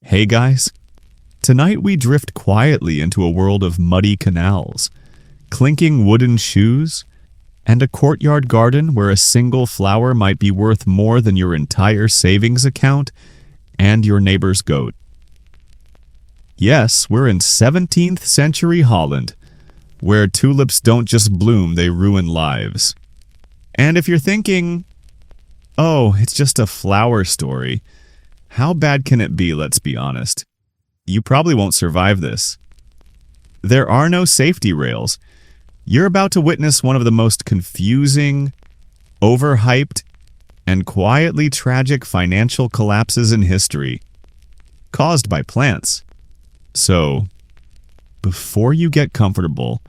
Hey guys, tonight we drift quietly into a world of muddy canals, clinking wooden shoes, and a courtyard garden where a single flower might be worth more than your entire savings account and your neighbor's goat. Yes, we're in 17th century Holland, where tulips don't just bloom, they ruin lives. And if you're thinking, oh, it's just a flower story, how bad can it be, let's be honest? You probably won't survive this. There are no safety rails. You're about to witness one of the most confusing, overhyped, and quietly tragic financial collapses in history, caused by plants. So, before you get comfortable,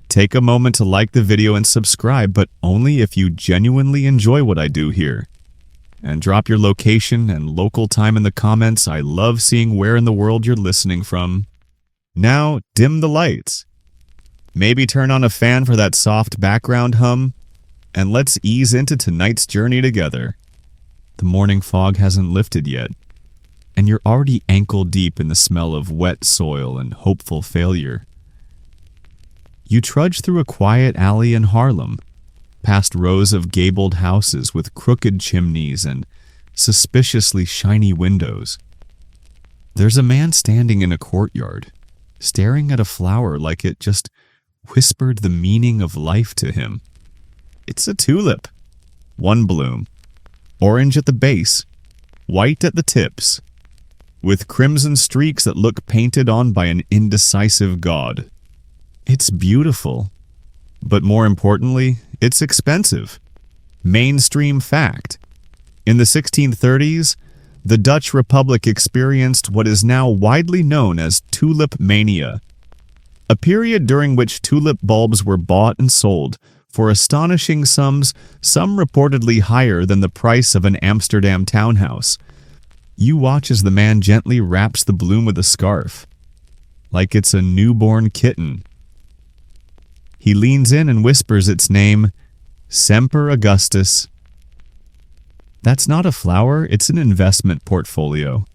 take a moment to like the video and subscribe, but only if you genuinely enjoy what I do here. And drop your location and local time in the comments. I love seeing where in the world you're listening from. Now, dim the lights. Maybe turn on a fan for that soft background hum, and let's ease into tonight's journey together. The morning fog hasn't lifted yet, and you're already ankle deep in the smell of wet soil and hopeful failure. You trudge through a quiet alley in Harlem, past rows of gabled houses with crooked chimneys and suspiciously shiny windows. There's a man standing in a courtyard, staring at a flower like it just whispered the meaning of life to him. It's a tulip. One bloom. Orange at the base, white at the tips, with crimson streaks that look painted on by an indecisive god. It's beautiful, but more importantly, it's expensive. Mainstream fact. In the 1630s, the Dutch Republic experienced what is now widely known as Tulip Mania, a period during which tulip bulbs were bought and sold for astonishing sums, some reportedly higher than the price of an Amsterdam townhouse. You watch as the man gently wraps the bloom with a scarf, like it's a newborn kitten. He leans in and whispers its name, Semper Augustus. That's not a flower, it's an investment portfolio.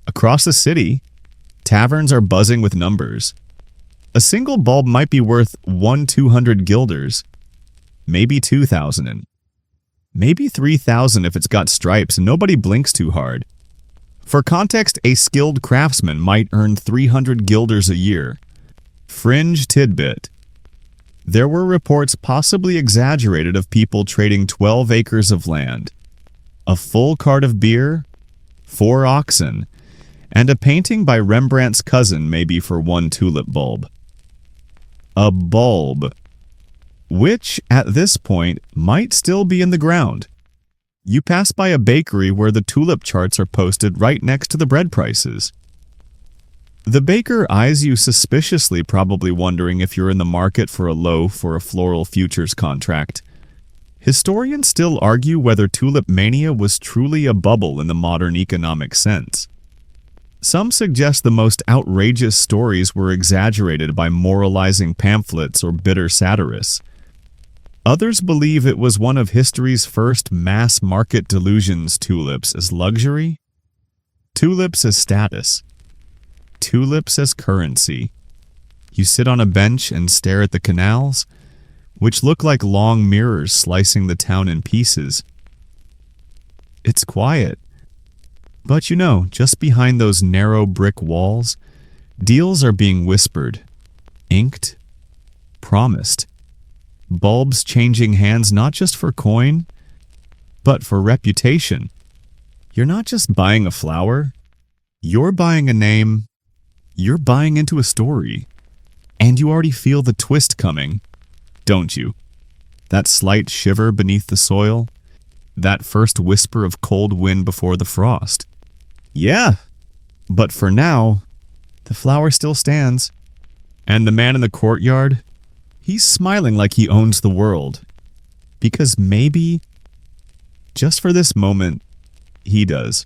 Across the city, taverns are buzzing with numbers. A single bulb might be worth 200 guilders, maybe 2,000, and maybe 3,000 if it's got stripes and nobody blinks too hard. For context, a skilled craftsman might earn 300 guilders a year. Fringe tidbit. There were reports, possibly exaggerated, of people trading 12 acres of land, a full cart of beer, 4 oxen, and a painting by Rembrandt's cousin maybe for one tulip bulb. A bulb, which at this point might still be in the ground. You pass by a bakery where the tulip charts are posted right next to the bread prices. The baker eyes you suspiciously, probably wondering if you're in the market for a loaf or a floral futures contract. Historians still argue whether tulip mania was truly a bubble in the modern economic sense. Some suggest the most outrageous stories were exaggerated by moralizing pamphlets or bitter satirists. Others believe it was one of history's first mass-market delusions: tulips as luxury, tulips as status, tulips as currency. You sit on a bench and stare at the canals, which look like long mirrors slicing the town in pieces. It's quiet. But you know, just behind those narrow brick walls, deals are being whispered, inked, promised. Bulbs changing hands not just for coin, but for reputation. You're not just buying a flower, you're buying a name, you're buying into a story. And you already feel the twist coming, don't you? That slight shiver beneath the soil, that first whisper of cold wind before the frost. Yeah, but for now, the flower still stands. And the man in the courtyard, he's smiling like he owns the world. Because maybe, just for this moment, he does.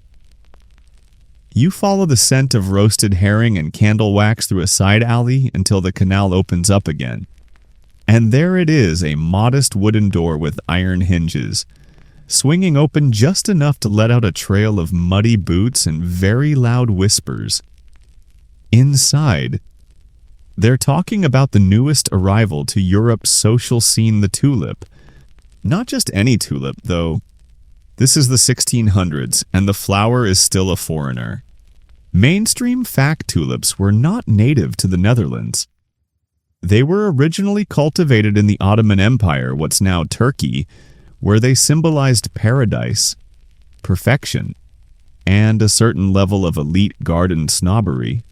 You follow the scent of roasted herring and candle wax through a side alley until the canal opens up again. And there it is, a modest wooden door with iron hinges, swinging open just enough to let out a trail of muddy boots and very loud whispers. Inside, they're talking about the newest arrival to Europe's social scene, the tulip. Not just any tulip, though. This is the 1600s, and the flower is still a foreigner. Mainstream fact tulips were not native to the Netherlands. They were originally cultivated in the Ottoman Empire, what's now Turkey, where they symbolized paradise, perfection, and a certain level of elite garden snobbery.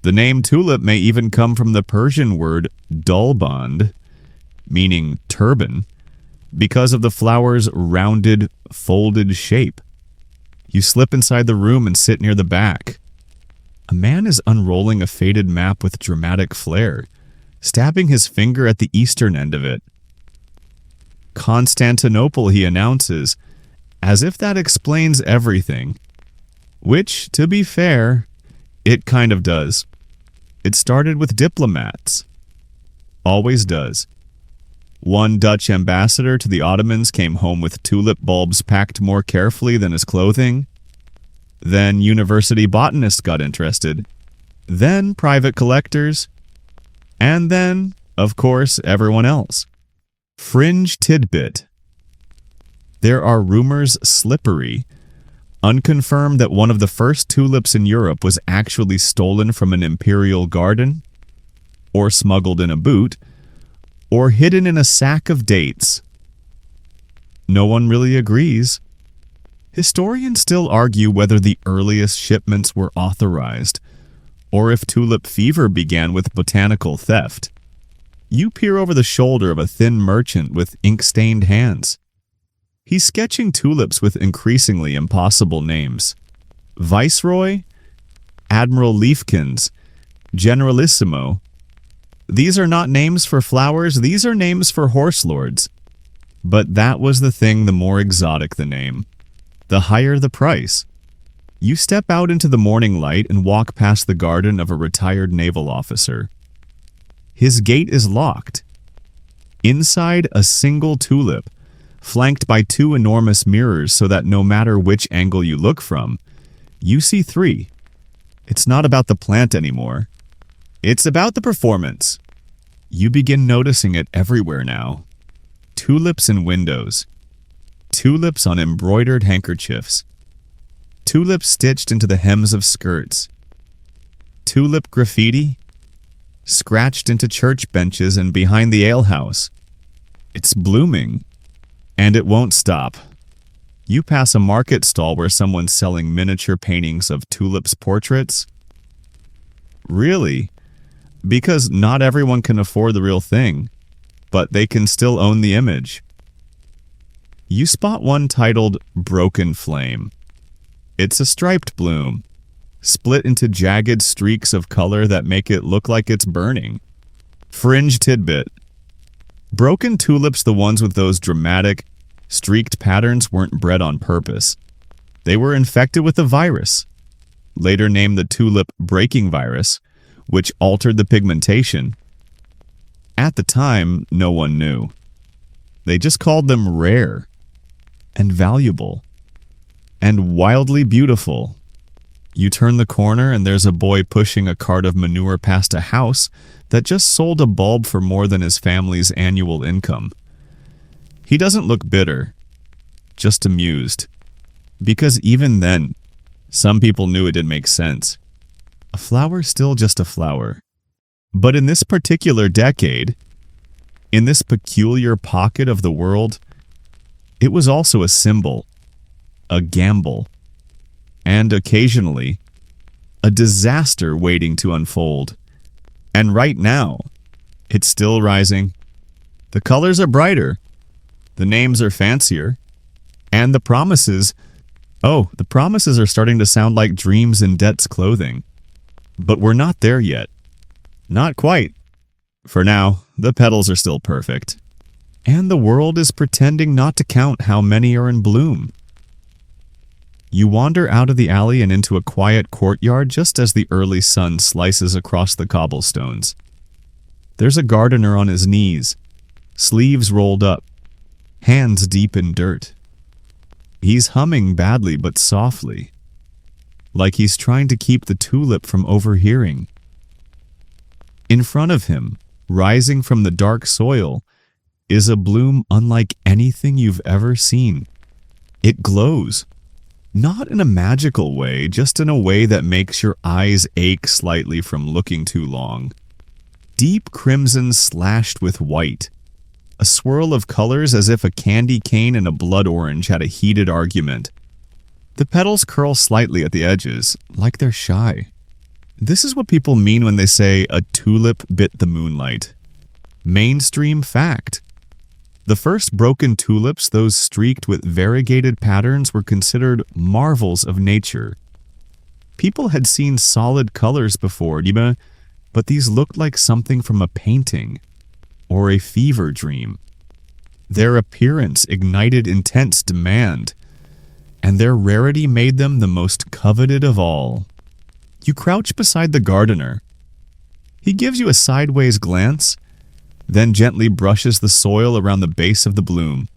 The name tulip may even come from the Persian word dulband, meaning turban, because of the flower's rounded, folded shape. You slip inside the room and sit near the back. A man is unrolling a faded map with dramatic flair, stabbing his finger at the eastern end of it. Constantinople, he announces, as if that explains everything. Which, to be fair, it kind of does. It started with diplomats. Always does. One Dutch ambassador to the Ottomans came home with tulip bulbs packed more carefully than his clothing. Then university botanists got interested. Then private collectors. And then, of course, everyone else. Fringe tidbit. There are rumors slippery, unconfirmed, that one of the first tulips in Europe was actually stolen from an imperial garden, or smuggled in a boot, or hidden in a sack of dates. No one really agrees. Historians still argue whether the earliest shipments were authorized, or if tulip fever began with botanical theft. You peer over the shoulder of a thin merchant with ink-stained hands. He's sketching tulips with increasingly impossible names. Viceroy, Admiral Leafkins, Generalissimo. These are not names for flowers, these are names for horse lords. But that was the thing, the more exotic the name, the higher the price. You step out into the morning light and walk past the garden of a retired naval officer. His gate is locked. Inside, a single tulip, flanked by two enormous mirrors so that no matter which angle you look from, you see three. It's not about the plant anymore. It's about the performance. You begin noticing it everywhere now. Tulips in windows. Tulips on embroidered handkerchiefs. Tulips stitched into the hems of skirts. Tulip graffiti scratched into church benches and behind the alehouse. It's blooming, and it won't stop. You pass a market stall where someone's selling miniature paintings of tulips' portraits. Really? Because not everyone can afford the real thing, but they can still own the image. You spot one titled Broken Flame. It's a striped bloom, split into jagged streaks of color that make it look like it's burning. Fringe tidbit. Broken tulips, the ones with those dramatic, streaked patterns, weren't bred on purpose. They were infected with a virus, later named the tulip breaking virus, which altered the pigmentation. At the time, no one knew. They just called them rare and valuable and wildly beautiful. You turn the corner and there's a boy pushing a cart of manure past a house that just sold a bulb for more than his family's annual income. He doesn't look bitter, just amused. Because even then, some people knew it didn't make sense. A flower's still just a flower. But in this particular decade, in this peculiar pocket of the world, it was also a symbol, a gamble, and occasionally, a disaster waiting to unfold. And right now, it's still rising. The colors are brighter, the names are fancier, and the promises are starting to sound like dreams in debt's clothing. But we're not there yet. Not quite. For now, the petals are still perfect. And the world is pretending not to count how many are in bloom. You wander out of the alley and into a quiet courtyard just as the early sun slices across the cobblestones. There's a gardener on his knees, sleeves rolled up, hands deep in dirt. He's humming badly but softly, like he's trying to keep the tulip from overhearing. In front of him, rising from the dark soil, is a bloom unlike anything you've ever seen. It glows, not in a magical way, just in a way that makes your eyes ache slightly from looking too long. Deep crimson slashed with white, a swirl of colors as if a candy cane and a blood orange had a heated argument. The petals curl slightly at the edges, like they're shy. This is what people mean when they say a tulip bit the moonlight. Mainstream fact. The first broken tulips, those streaked with variegated patterns, were considered marvels of nature. People had seen solid colors before, but these looked like something from a painting or a fever dream. Their appearance ignited intense demand, and their rarity made them the most coveted of all. You crouch beside the gardener. He gives you a sideways glance, then gently brushes the soil around the base of the bloom.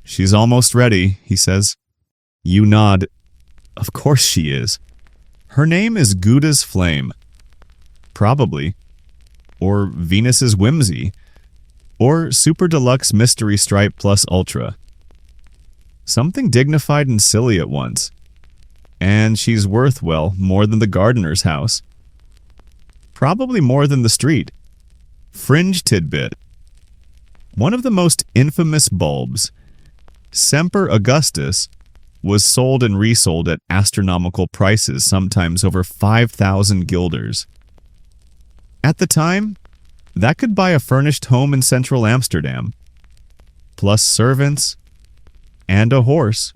"She's almost ready," he says. You nod. Of course she is. Her name is Gouda's Flame. Probably. Or Venus's Whimsy. Or Super Deluxe Mystery Stripe Plus Ultra. Something dignified and silly at once. And she's worth, well, more than the gardener's house. Probably more than the street. Fringe tidbit. One of the most infamous bulbs, Semper Augustus, was sold and resold at astronomical prices, sometimes over 5,000 guilders. At the time, that could buy a furnished home in central Amsterdam, plus servants and a horse,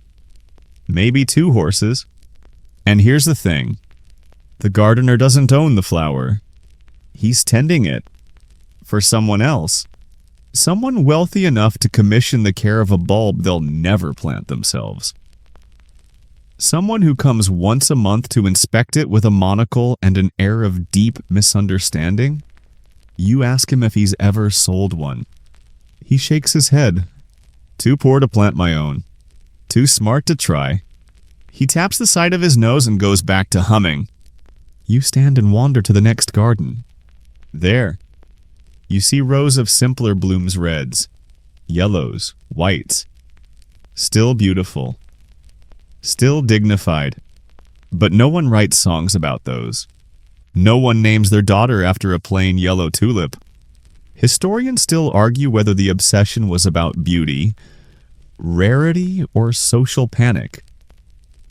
maybe 2 horses. And here's the thing. The gardener doesn't own the flower. He's tending it for someone else. Someone wealthy enough to commission the care of a bulb they'll never plant themselves. Someone who comes once a month to inspect it with a monocle and an air of deep misunderstanding. You ask him if he's ever sold one. He shakes his head. Too poor to plant my own. Too smart to try. He taps the side of his nose and goes back to humming. You stand and wander to the next garden. There, you see rows of simpler blooms, reds, yellows, whites. Still beautiful. Still dignified. But no one writes songs about those. No one names their daughter after a plain yellow tulip. Historians still argue whether the obsession was about beauty, rarity, or social panic.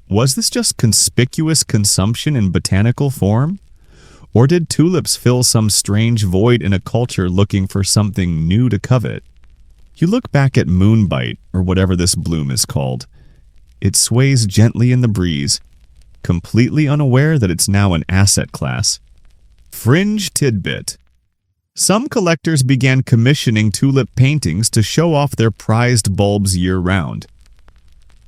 Was this just conspicuous consumption in botanical form? Or did tulips fill some strange void in a culture looking for something new to covet? You look back at Moonbite, or whatever this bloom is called. It sways gently in the breeze, completely unaware that it's now an asset class. Fringe tidbit. Some collectors began commissioning tulip paintings to show off their prized bulbs year-round.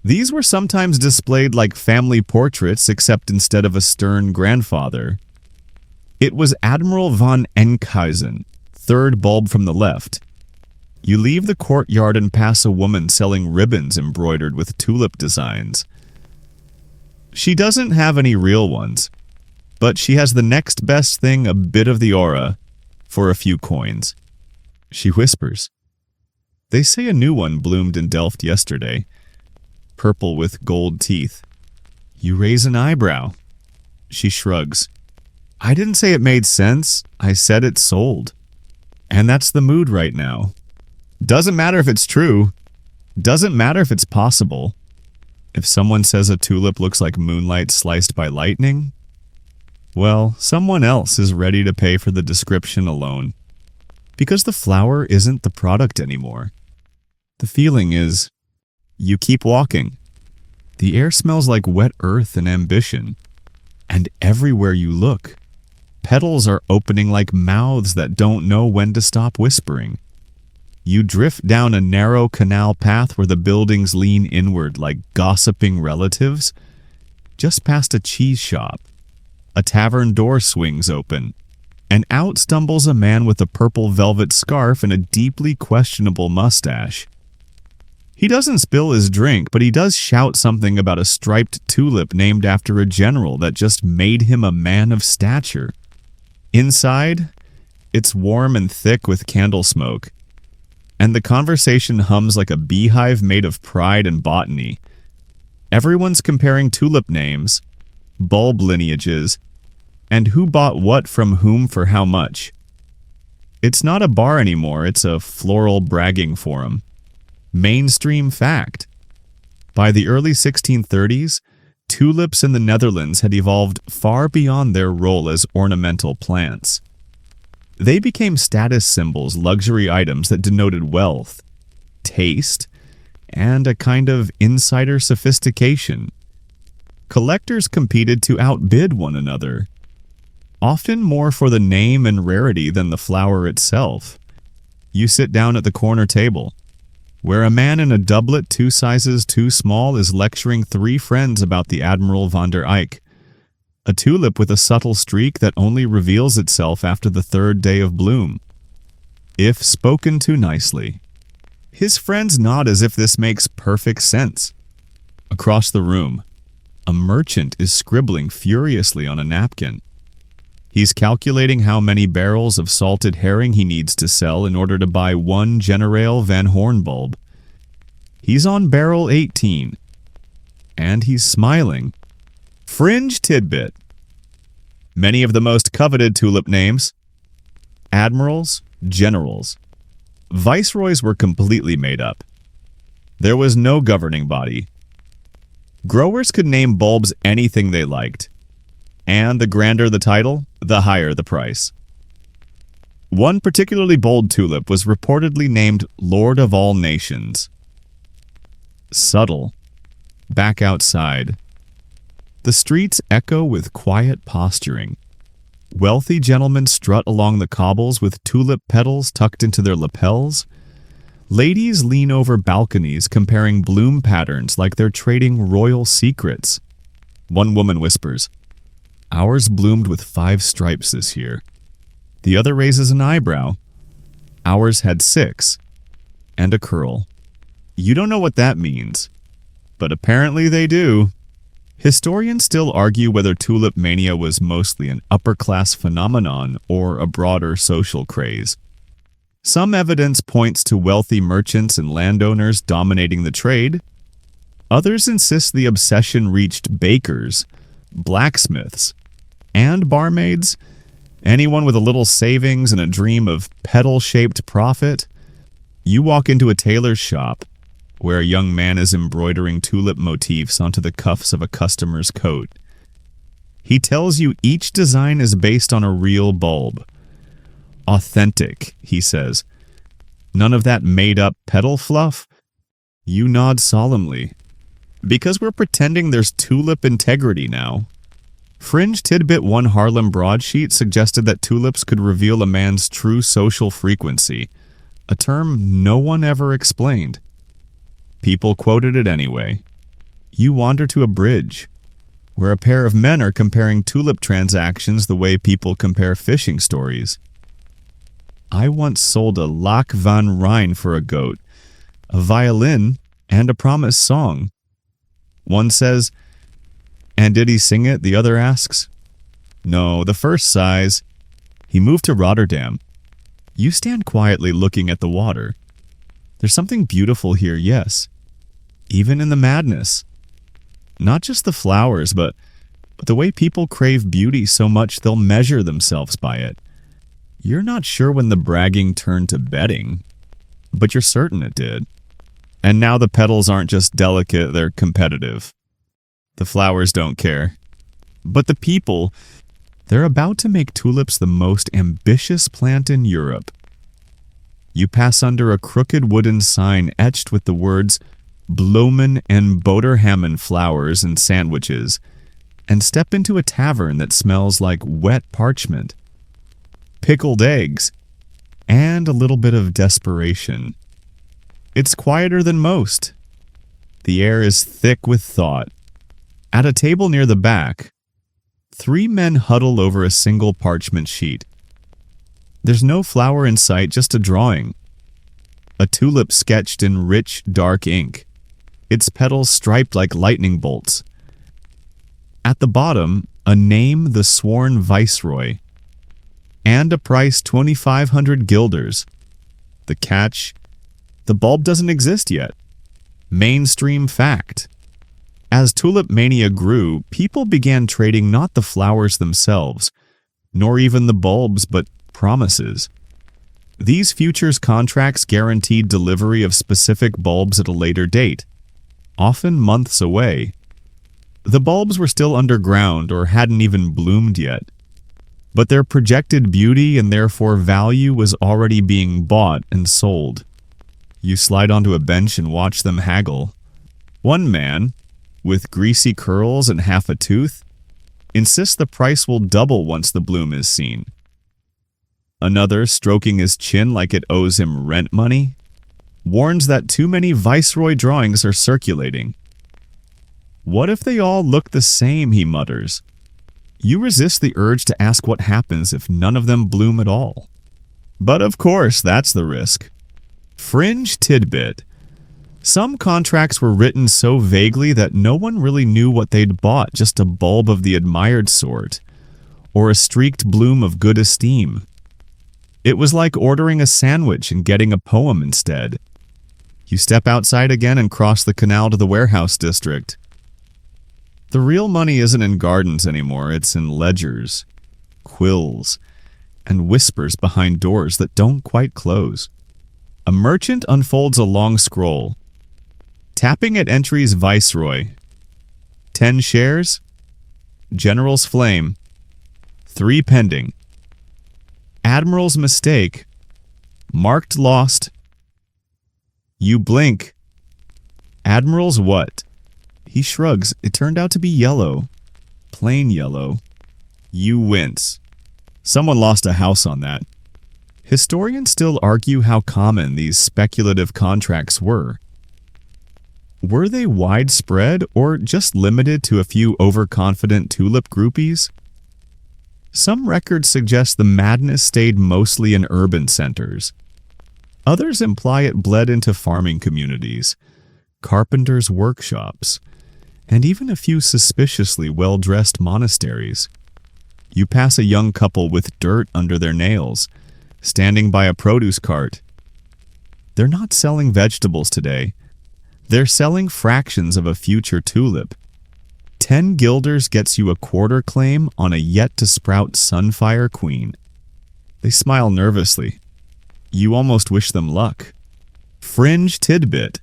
These were sometimes displayed like family portraits, except instead of a stern grandfather, it was Admiral von Enkhuizen, third bulb from the left. You leave the courtyard and pass a woman selling ribbons embroidered with tulip designs. She doesn't have any real ones, but she has the next best thing, a bit of the aura, for a few coins. She whispers. They say a new one bloomed in Delft yesterday, purple with gold teeth. You raise an eyebrow. She shrugs. I didn't say it made sense. I said it sold. And that's the mood right now. Doesn't matter if it's true. Doesn't matter if it's possible. If someone says a tulip looks like moonlight sliced by lightning, well, someone else is ready to pay for the description alone. Because the flower isn't the product anymore. The feeling is, you keep walking. The air smells like wet earth and ambition. And everywhere you look, petals are opening like mouths that don't know when to stop whispering. You drift down a narrow canal path where the buildings lean inward like gossiping relatives. Just past a cheese shop, a tavern door swings open, and out stumbles a man with a purple velvet scarf and a deeply questionable mustache. He doesn't spill his drink, but he does shout something about a striped tulip named after a general that just made him a man of stature. Inside, it's warm and thick with candle smoke, and the conversation hums like a beehive made of pride and botany. Everyone's comparing tulip names, bulb lineages, and who bought what from whom for how much. It's not a bar anymore, it's a floral bragging forum. Mainstream fact. By the early 1630s, tulips in the Netherlands had evolved far beyond their role as ornamental plants. They became status symbols, luxury items that denoted wealth, taste, and a kind of insider sophistication. Collectors competed to outbid one another, often more for the name and rarity than the flower itself. You sit down at the corner table, where a man in a doublet 2 sizes too small is lecturing 3 friends about the Admiral von der Eyck, a tulip with a subtle streak that only reveals itself after the 3rd day of bloom, if spoken to nicely. His friends nod as if this makes perfect sense. Across the room, a merchant is scribbling furiously on a napkin. He's calculating how many barrels of salted herring he needs to sell in order to buy 1 Generale Van Horn bulb. He's on barrel 18, and he's smiling. Fringe tidbit. Many of the most coveted tulip names: admirals, generals. Viceroys were completely made up. There was no governing body. Growers could name bulbs anything they liked. And the grander the title, the higher the price. One particularly bold tulip was reportedly named Lord of All Nations. Subtle. Back outside. The streets echo with quiet posturing. Wealthy gentlemen strut along the cobbles with tulip petals tucked into their lapels. Ladies lean over balconies comparing bloom patterns like they're trading royal secrets. One woman whispers, "Ours bloomed with 5 stripes this year." The other raises an eyebrow. "Ours had 6. And a curl." You don't know what that means, but apparently they do. Historians still argue whether tulip mania was mostly an upper-class phenomenon or a broader social craze. Some evidence points to wealthy merchants and landowners dominating the trade. Others insist the obsession reached bakers, blacksmiths, and barmaids, anyone with a little savings and a dream of petal-shaped profit. You walk into a tailor's shop, where a young man is embroidering tulip motifs onto the cuffs of a customer's coat. He tells you each design is based on a real bulb. Authentic, he says. None of that made-up petal fluff? You nod solemnly. Because we're pretending there's tulip integrity now. Fringe Tidbit 1 Harlem broadsheet suggested that tulips could reveal a man's true social frequency, a term no one ever explained. People quoted it anyway. You wander to a bridge, where a pair of men are comparing tulip transactions the way people compare fishing stories. I once sold a Lac van Rijn for a goat, a violin, and a promised song. One says, "And did he sing it?" The other asks. "No, the first sighs. He moved to Rotterdam." You stand quietly looking at the water. There's something beautiful here, yes. Even in the madness. Not just the flowers, but the way people crave beauty so much they'll measure themselves by it. You're not sure when the bragging turned to betting, but you're certain it did. And now the petals aren't just delicate, they're competitive. The flowers don't care. But the people, they're about to make tulips the most ambitious plant in Europe. You pass under a crooked wooden sign etched with the words Bloemen en Boterhammen flowers and sandwiches, and step into a tavern that smells like wet parchment, pickled eggs, and a little bit of desperation. It's quieter than most. The air is thick with thought. At a table near the back, 3 men huddle over a single parchment sheet. There's no flower in sight, just a drawing. a tulip sketched in rich, dark ink, its petals striped like lightning bolts. At the bottom, a name, the sworn viceroy, and a price 2,500 guilders. The catch: the bulb doesn't exist yet. Mainstream fact. As Tulip Mania grew, people began trading not the flowers themselves, nor even the bulbs, but promises. These futures contracts guaranteed delivery of specific bulbs at a later date, often months away. The bulbs were still underground or hadn't even bloomed yet, but their projected beauty and therefore value was already being bought and sold. You slide onto a bench and watch them haggle. One man, with greasy curls and half a tooth, insists the price will double once the bloom is seen. Another, stroking his chin like it owes him rent money, warns that too many viceroy drawings are circulating. What if they all look the same, he mutters. You resist the urge to ask what happens if none of them bloom at all. But of course, that's the risk. Fringe tidbit. Some contracts were written so vaguely that no one really knew what they'd bought, just a bulb of the admired sort, or a streaked bloom of good esteem. It was like ordering a sandwich and getting a poem instead. You step outside again and cross the canal to the warehouse district. The real money isn't in gardens anymore, it's in ledgers, quills, and whispers behind doors that don't quite close. A merchant unfolds a long scroll, tapping at entries Viceroy. 10 shares, General's Flame, 3 pending. Admiral's Mistake, marked lost. You blink. Admiral's what? He shrugs. It turned out to be yellow. Plain yellow. You wince. Someone lost a house on that. Historians still argue how common these speculative contracts were. Were they widespread or just limited to a few overconfident tulip groupies? Some records suggest the madness stayed mostly in urban centers. Others imply it bled into farming communities, carpenters' workshops, and even a few suspiciously well-dressed monasteries. You pass a young couple with dirt under their nails, standing by a produce cart. They're not selling vegetables today. They're selling fractions of a future tulip. 10 guilders gets you a quarter claim on a yet-to-sprout sunfire queen. They smile nervously. You almost wish them luck. Fringe tidbit.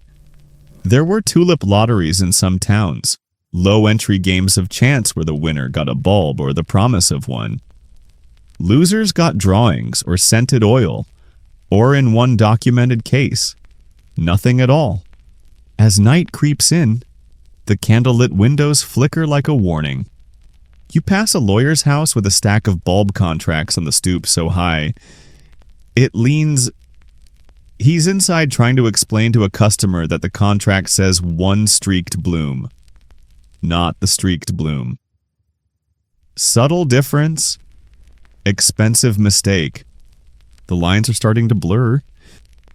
There were tulip lotteries in some towns, low-entry games of chance where the winner got a bulb or the promise of one. Losers got drawings or scented oil, or in one documented case, nothing at all. As night creeps in, the candlelit windows flicker like a warning. You pass a lawyer's house with a stack of bulb contracts on the stoop so high, it leans. He's inside trying to explain to a customer that the contract says one streaked bloom, not the streaked bloom. Subtle difference, expensive mistake. The lines are starting to blur,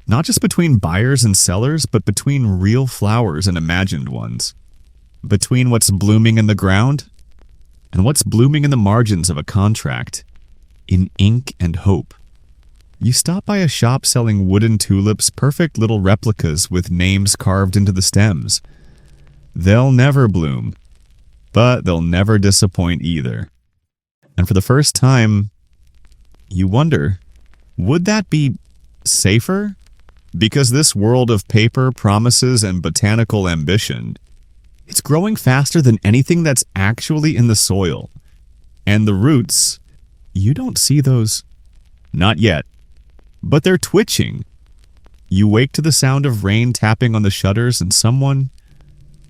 not just between buyers and sellers, but between real flowers and imagined ones. Between what's blooming in the ground and what's blooming in the margins of a contract, in ink and hope. You stop by a shop selling wooden tulips, perfect little replicas with names carved into the stems. They'll never bloom, but they'll never disappoint either. And for the first time, you wonder, would that be safer? Because this world of paper, promises, and botanical ambition, it's growing faster than anything that's actually in the soil. And the roots, you don't see those. Not yet. But they're twitching. You wake to the sound of rain tapping on the shutters and someone,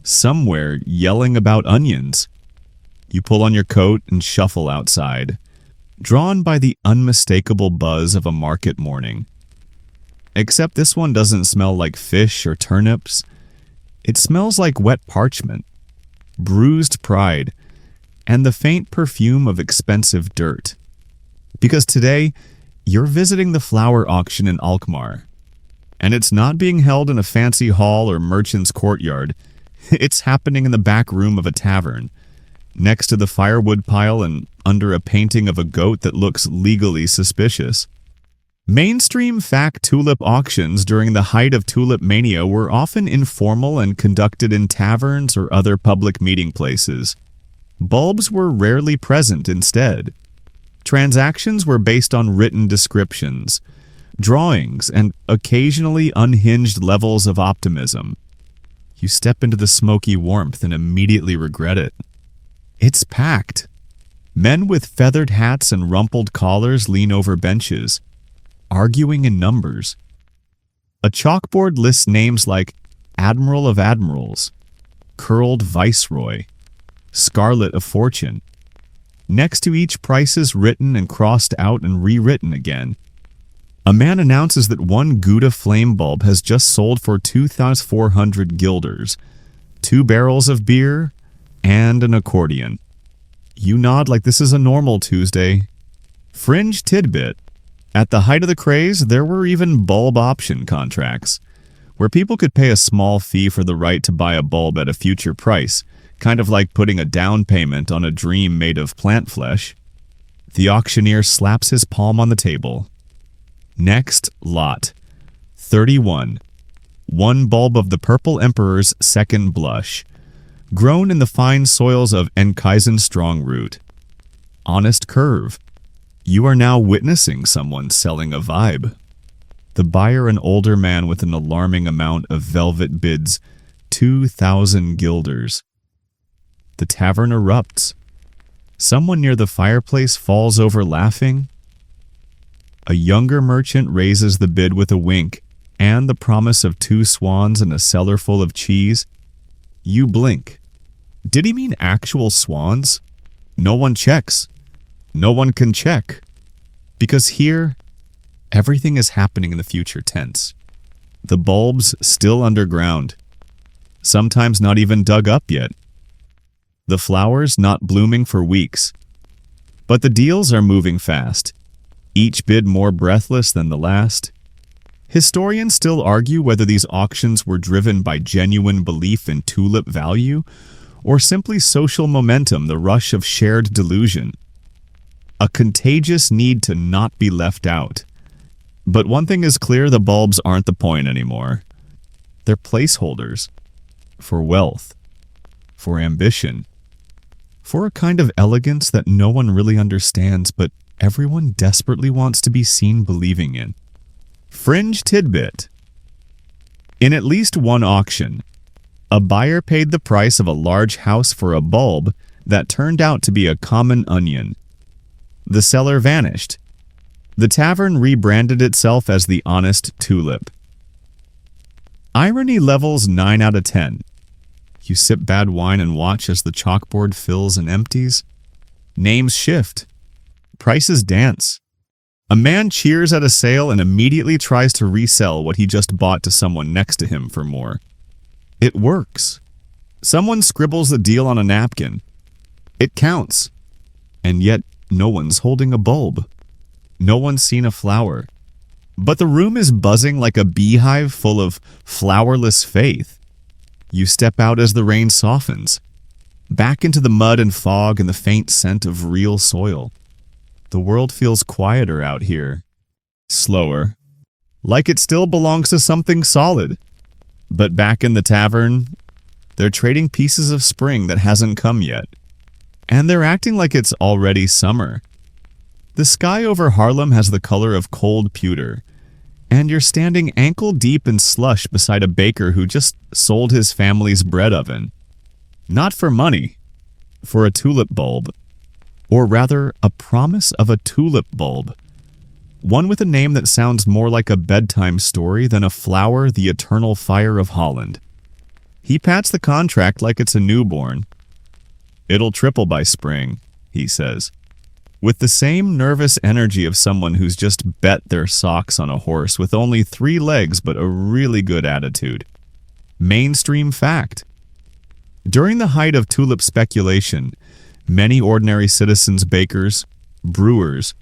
somewhere, yelling about onions. You pull on your coat and shuffle outside, drawn by the unmistakable buzz of a market morning. Except this one doesn't smell like fish or turnips. It smells like wet parchment, bruised pride, and the faint perfume of expensive dirt. Because today, you're visiting the flower auction in Alkmaar. And it's not being held in a fancy hall or merchant's courtyard. It's happening in the back room of a tavern, next to the firewood pile and under a painting of a goat that looks legally suspicious. Mainstream fact tulip auctions during the height of Tulip Mania were often informal and conducted in taverns or other public meeting places. Bulbs were rarely present instead. Transactions were based on written descriptions, drawings, and occasionally unhinged levels of optimism. You step into the smoky warmth and immediately regret it. It's packed. Men with feathered hats and rumpled collars lean over benches, arguing in numbers. A chalkboard lists names like Admiral of Admirals, Curled Viceroy, Scarlet of Fortune. Next to each price is written and crossed out and rewritten again. A man announces that one Gouda flame bulb has just sold for 2,400 guilders, 2 barrels of beer, and an accordion. You nod like this is a normal Tuesday. Fringe tidbit. At the height of the craze, there were even bulb option contracts, where people could pay a small fee for the right to buy a bulb at a future price, kind of like putting a down payment on a dream made of plant flesh. The auctioneer slaps his palm on the table. Next lot. 31. 1 bulb of the Purple Emperor's second blush, grown in the fine soils of Enkhuizen Strongroot. Honest curve. You are now witnessing someone selling a vibe. The buyer, an older man with an alarming amount of velvet, bids 2,000 guilders. The tavern erupts. Someone near the fireplace falls over laughing. A younger merchant raises the bid with a wink and the promise of 2 swans and a cellar full of cheese. You blink. Did he mean actual swans? No one checks. No one can check. Because here, everything is happening in the future tense. The bulbs still underground. Sometimes not even dug up yet. The flowers not blooming for weeks. But the deals are moving fast. Each bid more breathless than the last. Historians still argue whether these auctions were driven by genuine belief in tulip value, or simply social momentum, the rush of shared delusion. A contagious need to not be left out. But one thing is clear, the bulbs aren't the point anymore. They're placeholders. For wealth. For ambition. For a kind of elegance that no one really understands, but everyone desperately wants to be seen believing in. Fringe tidbit. In at least one auction, a buyer paid the price of a large house for a bulb that turned out to be a common onion. The seller vanished. The tavern rebranded itself as the Honest Tulip. Irony levels 9 out of 10. You sip bad wine and watch as the chalkboard fills and empties. Names shift. Prices dance. A man cheers at a sale and immediately tries to resell what he just bought to someone next to him for more. It works. Someone scribbles the deal on a napkin. It counts. And yet, no one's holding a bulb. No one's seen a flower. But the room is buzzing like a beehive full of flowerless faith. You step out as the rain softens, back into the mud and fog and the faint scent of real soil. The world feels quieter out here, slower, like it still belongs to something solid. But back in the tavern, they're trading pieces of spring that hasn't come yet. And they're acting like it's already summer. The sky over Haarlem has the color of cold pewter, and you're standing ankle-deep in slush beside a baker who just sold his family's bread oven. Not for money, for a tulip bulb. Or rather, a promise of a tulip bulb. One with a name that sounds more like a bedtime story than a flower, the eternal fire of Holland. He pats the contract like it's a newborn. It'll triple by spring, he says, with the same nervous energy of someone who's just bet their socks on a horse with only 3 legs but a really good attitude. Mainstream fact. During the height of tulip speculation, many ordinary citizens, bakers, brewers,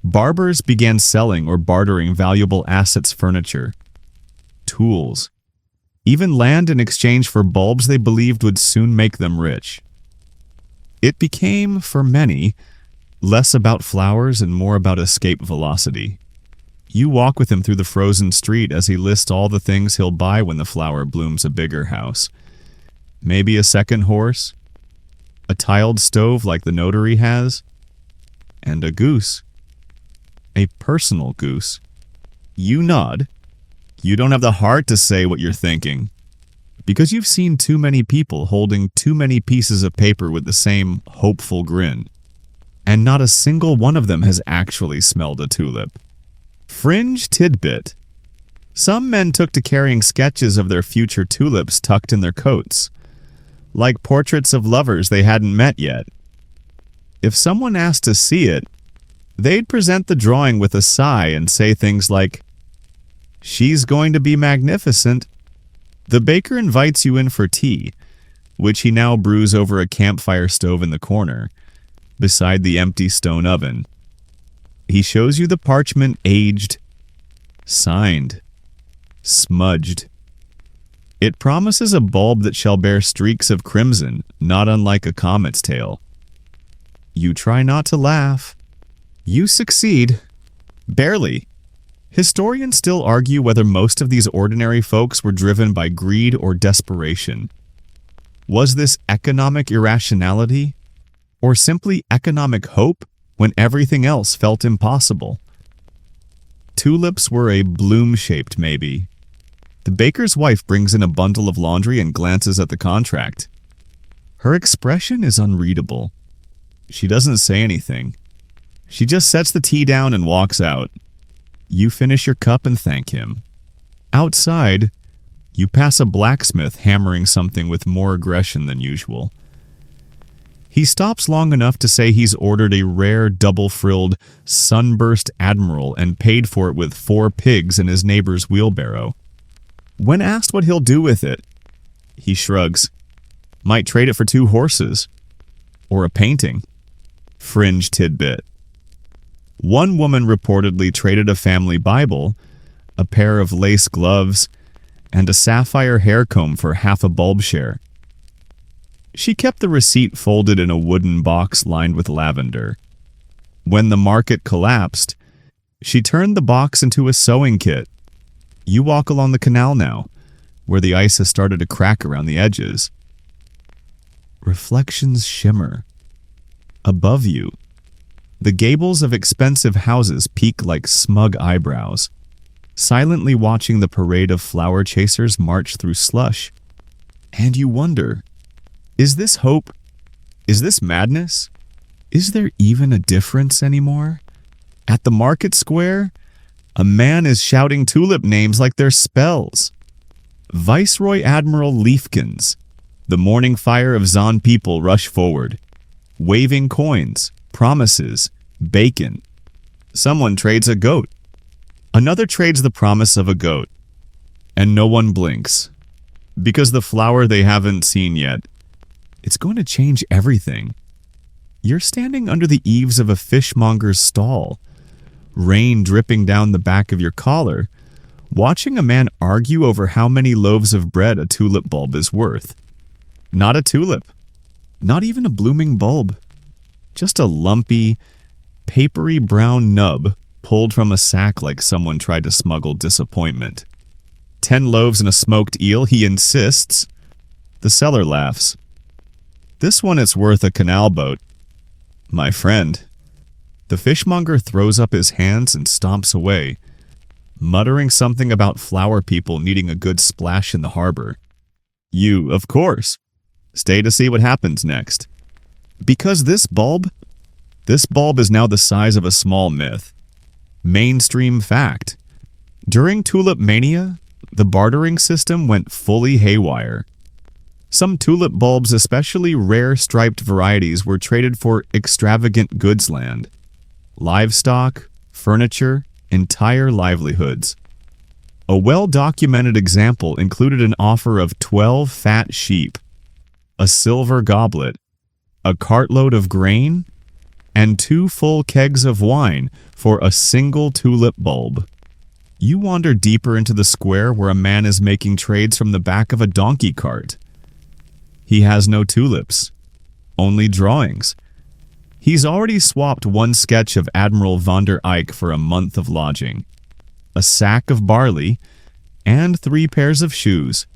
barbers began selling or bartering valuable assets, furniture. tools, even land in exchange for bulbs they believed would soon make them rich. It became, for many, less about flowers and more about escape velocity. You walk with him through the frozen street as he lists all the things he'll buy when the flower blooms a bigger house. Maybe a second horse, a tiled stove like the notary has, and a goose. A personal goose. You nod. You don't have the heart to say what you're thinking, because you've seen too many people holding too many pieces of paper with the same hopeful grin, and not a single one of them has actually smelled a tulip. Fringe tidbit. Some men took to carrying sketches of their future tulips tucked in their coats, like portraits of lovers they hadn't met yet. If someone asked to see it, they'd present the drawing with a sigh and say things like, "She's going to be magnificent." The baker invites you in for tea, which he now brews over a campfire stove in the corner, beside the empty stone oven. He shows you the parchment aged, signed, smudged. It promises a bulb that shall bear streaks of crimson, not unlike a comet's tail. You try not to laugh. You succeed. Barely. Historians still argue whether most of these ordinary folks were driven by greed or desperation. Was this economic irrationality, or simply economic hope when everything else felt impossible? Tulips were a bloom-shaped maybe. The baker's wife brings in a bundle of laundry and glances at the contract. Her expression is unreadable. She doesn't say anything. She just sets the tea down and walks out. You finish your cup and thank him. Outside, you pass a blacksmith hammering something with more aggression than usual. He stops long enough to say he's ordered a rare double-frilled sunburst admiral and paid for it with 4 pigs in his neighbor's wheelbarrow. When asked what he'll do with it, he shrugs. Might trade it for 2 horses. Or a painting. Fringe tidbit. One woman reportedly traded a family Bible, a pair of lace gloves, and a sapphire hair comb for half a bulb share. She kept the receipt folded in a wooden box lined with lavender. When the market collapsed, she turned the box into a sewing kit. You walk along the canal now, where the ice has started to crack around the edges. Reflections shimmer. Above you, the gables of expensive houses peak like smug eyebrows, silently watching the parade of flower chasers march through slush. And you wonder, is this hope? Is this madness? Is there even a difference anymore? At the market square, a man is shouting tulip names like they're spells. Viceroy Admiral Leafkins, the morning fire of Zon people rush forward, waving coins, promises, bacon. Someone trades a goat. Another trades the promise of a goat. And no one blinks. Because the flower they haven't seen yet, it's going to change everything. You're standing under the eaves of a fishmonger's stall, rain dripping down the back of your collar, watching a man argue over how many loaves of bread a tulip bulb is worth. Not a tulip. Not even a blooming bulb. Just a lumpy, papery brown nub pulled from a sack like someone tried to smuggle disappointment. 10 loaves and a smoked eel, he insists. The seller laughs. This one is worth a canal boat. My friend. The fishmonger throws up his hands and stomps away, muttering something about flower people needing a good splash in the harbor. You, of course, stay to see what happens next. Because this bulb is now the size of a small myth. Mainstream fact. During Tulip Mania, the bartering system went fully haywire. Some tulip bulbs, especially rare striped varieties, were traded for extravagant goods land. Livestock, furniture, entire livelihoods. A well-documented example included an offer of 12 fat sheep, a silver goblet, a cartload of grain, and 2 full kegs of wine for a single tulip bulb. You wander deeper into the square where a man is making trades from the back of a donkey cart. He has no tulips, only drawings. He's already swapped one sketch of Admiral von der Eyck for a month of lodging, a sack of barley, and 3 pairs of shoes.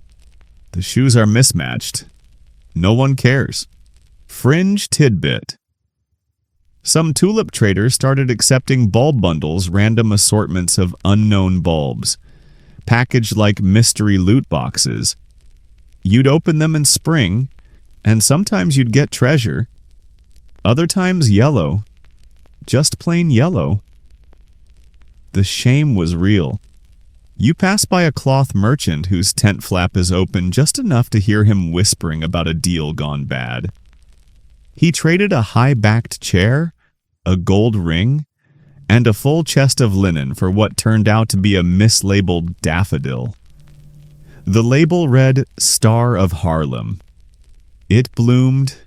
The shoes are mismatched. No one cares. Fringe tidbit. Some tulip traders started accepting bulb bundles, random assortments of unknown bulbs, packaged like mystery loot boxes. You'd open them in spring, and sometimes you'd get treasure. Other times yellow. Just plain yellow. The shame was real. You pass by a cloth merchant whose tent flap is open just enough to hear him whispering about a deal gone bad. He traded a high-backed chair, a gold ring, and a full chest of linen for what turned out to be a mislabeled daffodil. The label read Star of Harlem. It bloomed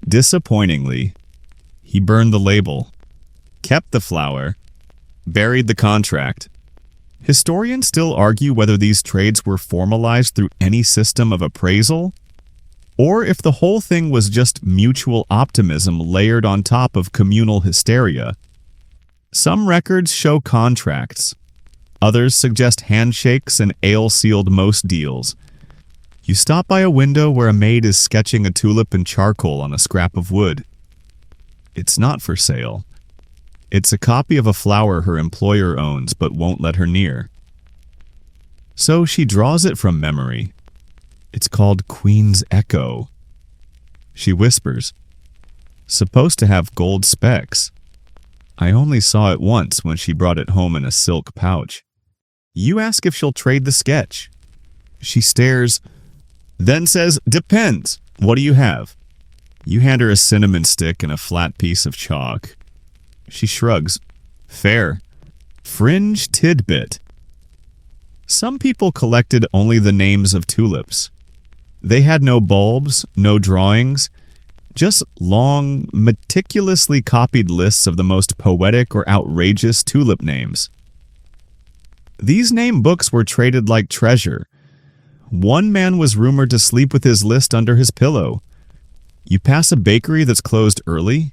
disappointingly. He burned the label, kept the flower, buried the contract. Historians still argue whether these trades were formalized through any system of appraisal, or if the whole thing was just mutual optimism layered on top of communal hysteria. Some records show contracts. Others suggest handshakes and ale-sealed most deals. You stop by a window where a maid is sketching a tulip in charcoal on a scrap of wood. It's not for sale. It's a copy of a flower her employer owns but won't let her near. So she draws it from memory. It's called Queen's Echo. She whispers, supposed to have gold specks. I only saw it once when she brought it home in a silk pouch. You ask if she'll trade the sketch. She stares, then says, depends. What do you have? You hand her a cinnamon stick and a flat piece of chalk. She shrugs. Fair. Fringe tidbit. Some people collected only the names of tulips. They had no bulbs, no drawings, just long, meticulously copied lists of the most poetic or outrageous tulip names. These name books were traded like treasure. One man was rumored to sleep with his list under his pillow. You pass a bakery that's closed early.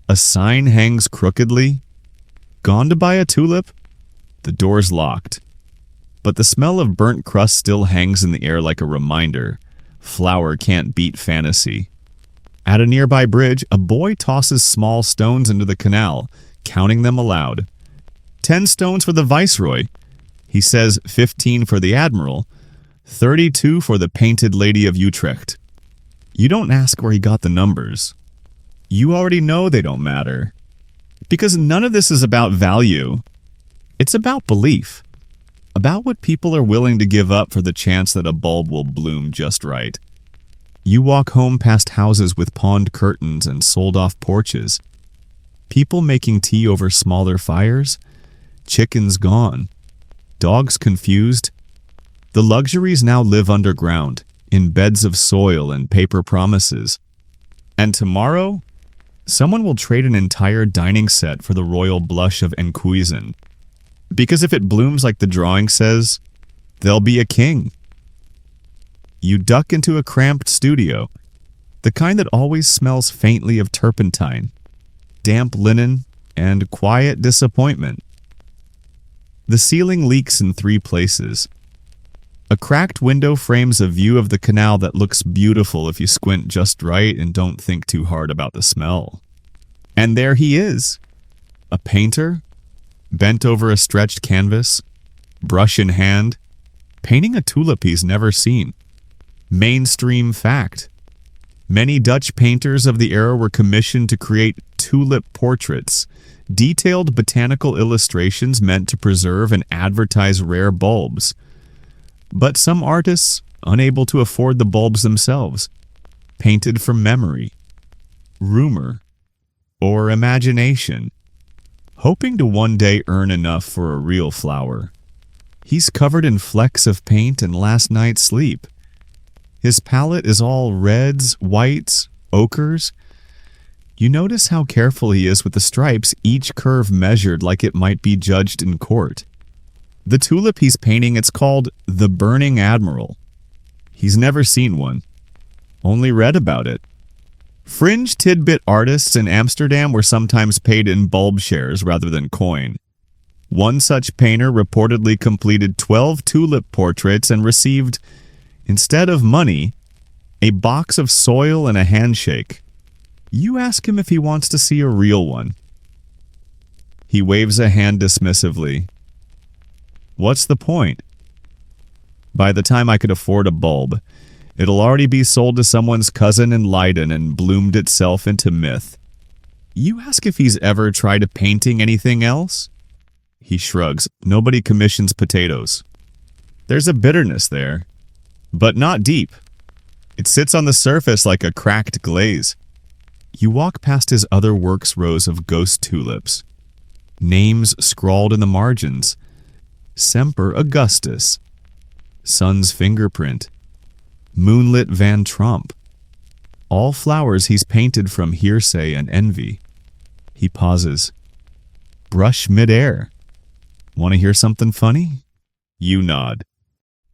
A sign hangs crookedly. Gone to buy a tulip? The door's locked. But the smell of burnt crust still hangs in the air like a reminder. Flower can't beat fantasy. At a nearby bridge, a boy tosses small stones into the canal, counting them aloud. 10 stones for the viceroy. He says 15 for the admiral, 32 for the painted lady of Utrecht. You don't ask where he got the numbers. You already know they don't matter. Because none of this is about value. It's about belief. About what people are willing to give up for the chance that a bulb will bloom just right. You walk home past houses with pawned curtains and sold-off porches. People making tea over smaller fires. Chickens gone. Dogs confused. The luxuries now live underground, in beds of soil and paper promises. And tomorrow, someone will trade an entire dining set for the royal blush of Enkhuizen. Because if it blooms like the drawing says, there'll be a king. You duck into a cramped studio, the kind that always smells faintly of turpentine, damp linen, and quiet disappointment. The ceiling leaks in 3 places. A cracked window frames a view of the canal that looks beautiful if you squint just right and don't think too hard about the smell. And there he is, a painter, bent over a stretched canvas, brush in hand, painting a tulip he's never seen. Mainstream fact. Many Dutch painters of the era were commissioned to create tulip portraits, detailed botanical illustrations meant to preserve and advertise rare bulbs. But some artists, unable to afford the bulbs themselves, painted from memory, rumor, or imagination, hoping to one day earn enough for a real flower. He's covered in flecks of paint and last night's sleep. His palette is all reds, whites, ochres. You notice how careful he is with the stripes, each curve measured like it might be judged in court. The tulip he's painting, it's called the Burning Admiral. He's never seen one, only read about it. Fringe tidbit artists in Amsterdam were sometimes paid in bulb shares rather than coin. One such painter reportedly completed 12 tulip portraits and received, instead of money, a box of soil and a handshake. You ask him if he wants to see a real one. He waves a hand dismissively. What's the point? By the time I could afford a bulb, it'll already be sold to someone's cousin in Leiden and bloomed itself into myth. You ask if he's ever tried painting anything else? He shrugs. Nobody commissions potatoes. There's a bitterness there, but not deep. It sits on the surface like a cracked glaze. You walk past his other works rows of ghost tulips. Names scrawled in the margins. Semper Augustus. Sun's fingerprint. Moonlit Van Trump. All flowers he's painted from hearsay and envy. He pauses. Brush midair. Want to hear something funny? You nod.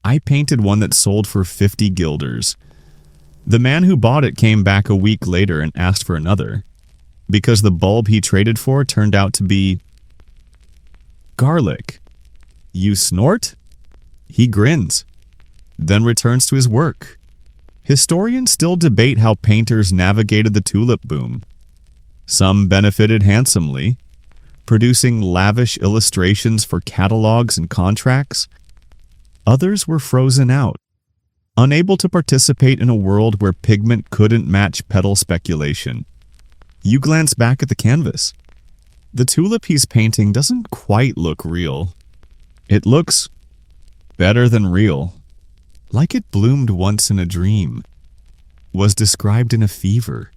I painted one that sold for 50 guilders. The man who bought it came back a week later and asked for another, because the bulb he traded for turned out to be garlic. You snort? He grins, then returns to his work. Historians still debate how painters navigated the tulip boom. Some benefited handsomely, producing lavish illustrations for catalogs and contracts. Others were frozen out, unable to participate in a world where pigment couldn't match petal speculation. You glance back at the canvas. The tulip he's painting doesn't quite look real. It looks better than real, like it bloomed once in a dream, was described in a fever,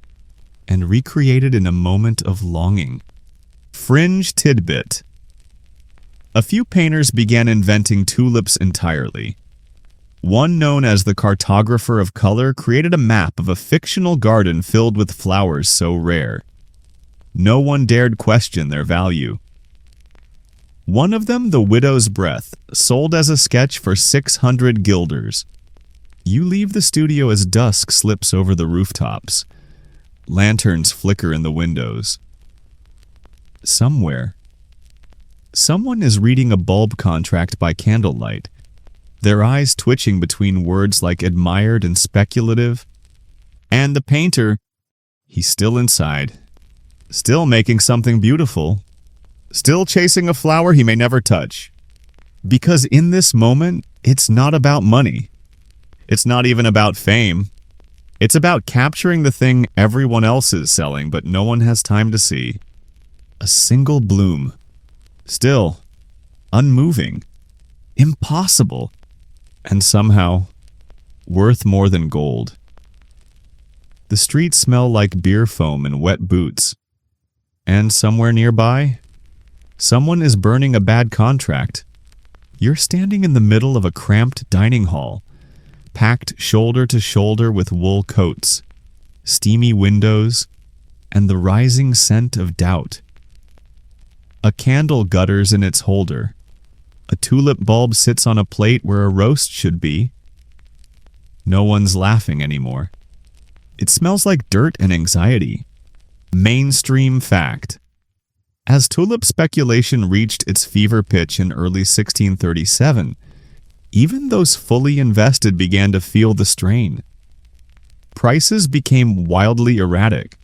and recreated in a moment of longing. Fringe tidbit. A few painters began inventing tulips entirely. One known as the cartographer of color created a map of a fictional garden filled with flowers so rare. No one dared question their value. One of them, the widow's breath, sold as a sketch for 600 guilders. You leave the studio as dusk slips over the rooftops. Lanterns flicker in the windows. Somewhere, someone is reading a bulb contract by candlelight, their eyes twitching between words like admired and speculative. And the painter, he's still inside, still making something beautiful, still chasing a flower he may never touch. Because in this moment, it's not about money. It's not even about fame. It's about capturing the thing everyone else is selling, but no one has time to see. A single bloom. Still, unmoving, impossible, and somehow worth more than gold. The streets smell like beer foam and wet boots. And somewhere nearby, someone is burning a bad contract. You're standing in the middle of a cramped dining hall, packed shoulder to shoulder with wool coats, steamy windows, and the rising scent of doubt. A candle gutters in its holder. A tulip bulb sits on a plate where a roast should be. No one's laughing anymore. It smells like dirt and anxiety. Mainstream fact. As tulip speculation reached its fever pitch in early 1637, even those fully invested began to feel the strain. Prices became wildly erratic.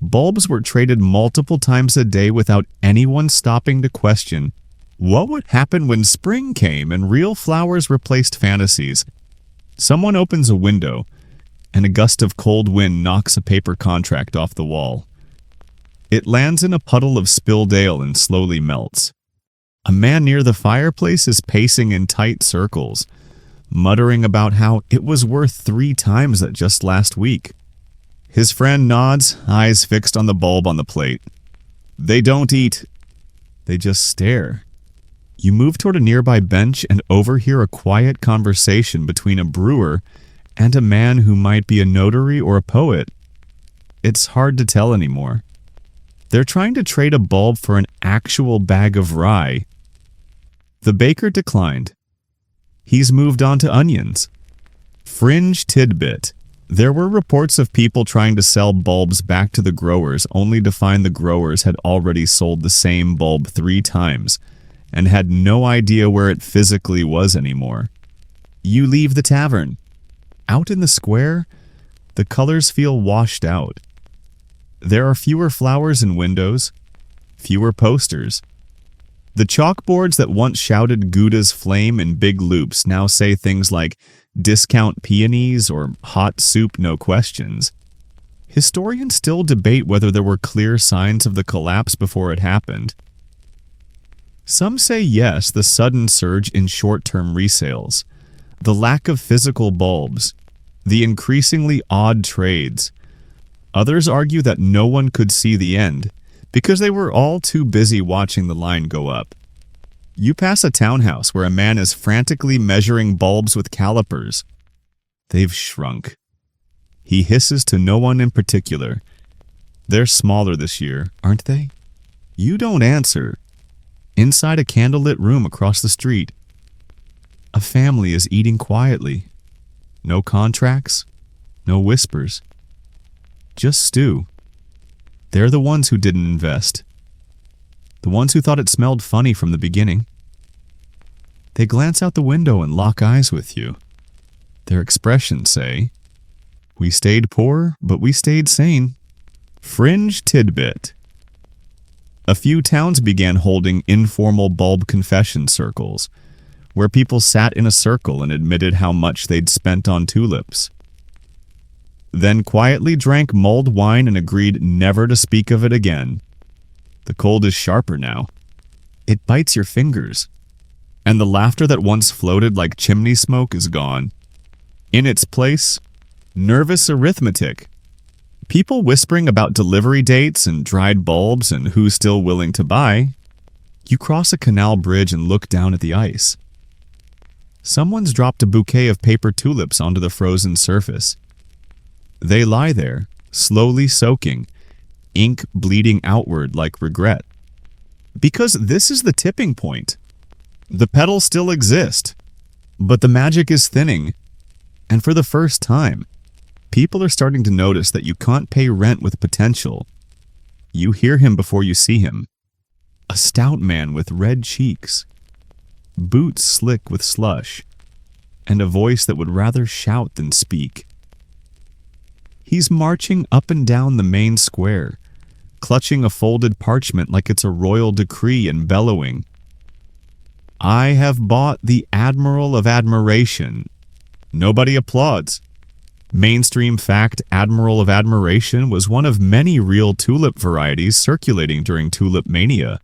Bulbs were traded multiple times a day without anyone stopping to question what would happen when spring came and real flowers replaced fantasies. Someone opens a window, and a gust of cold wind knocks a paper contract off the wall. It lands in a puddle of spilled ale and slowly melts. A man near the fireplace is pacing in tight circles, muttering about how it was worth 3 times that just last week. His friend nods, eyes fixed on the bulb on the plate. They don't eat. They just stare. You move toward a nearby bench and overhear a quiet conversation between a brewer and a man who might be a notary or a poet. It's hard to tell anymore. They're trying to trade a bulb for an actual bag of rye. The baker declined. He's moved on to onions. Fringe tidbit. There were reports of people trying to sell bulbs back to the growers only to find the growers had already sold the same bulb 3 times and had no idea where it physically was anymore. You leave the tavern. Out in the square, the colors feel washed out. There are fewer flowers in windows, fewer posters. The chalkboards that once shouted Gouda's flame in big loops now say things like discount peonies or hot soup no questions. Historians still debate whether there were clear signs of the collapse before it happened. Some say yes, the sudden surge in short-term resales, the lack of physical bulbs, the increasingly odd trades. Others argue that no one could see the end because they were all too busy watching the line go up. You pass a townhouse where a man is frantically measuring bulbs with calipers. They've shrunk. He hisses to no one in particular. They're smaller this year, aren't they? You don't answer. Inside a candlelit room across the street, a family is eating quietly. No contracts, no whispers. Just stew. They're the ones who didn't invest. The ones who thought it smelled funny from the beginning. They glance out the window and lock eyes with you. Their expressions say, "We stayed poor, but we stayed sane." Fringe tidbit. A few towns began holding informal bulb confession circles, where people sat in a circle and admitted how much they'd spent on tulips. Then quietly drank mulled wine and agreed never to speak of it again. The cold is sharper now. It bites your fingers. And the laughter that once floated like chimney smoke is gone. In its place, nervous arithmetic. People whispering about delivery dates and dried bulbs and who's still willing to buy. You cross a canal bridge and look down at the ice. Someone's dropped a bouquet of paper tulips onto the frozen surface. They lie there, slowly soaking, ink bleeding outward like regret. Because this is the tipping point. The petals still exist, but the magic is thinning. And for the first time, people are starting to notice that you can't pay rent with potential. You hear him before you see him. A stout man with red cheeks, boots slick with slush, and a voice that would rather shout than speak. He's marching up and down the main square, clutching a folded parchment like it's a royal decree and bellowing, "I have bought the Admiral of Admiration." Nobody applauds. Mainstream fact, Admiral of Admiration was one of many real tulip varieties circulating during Tulip Mania.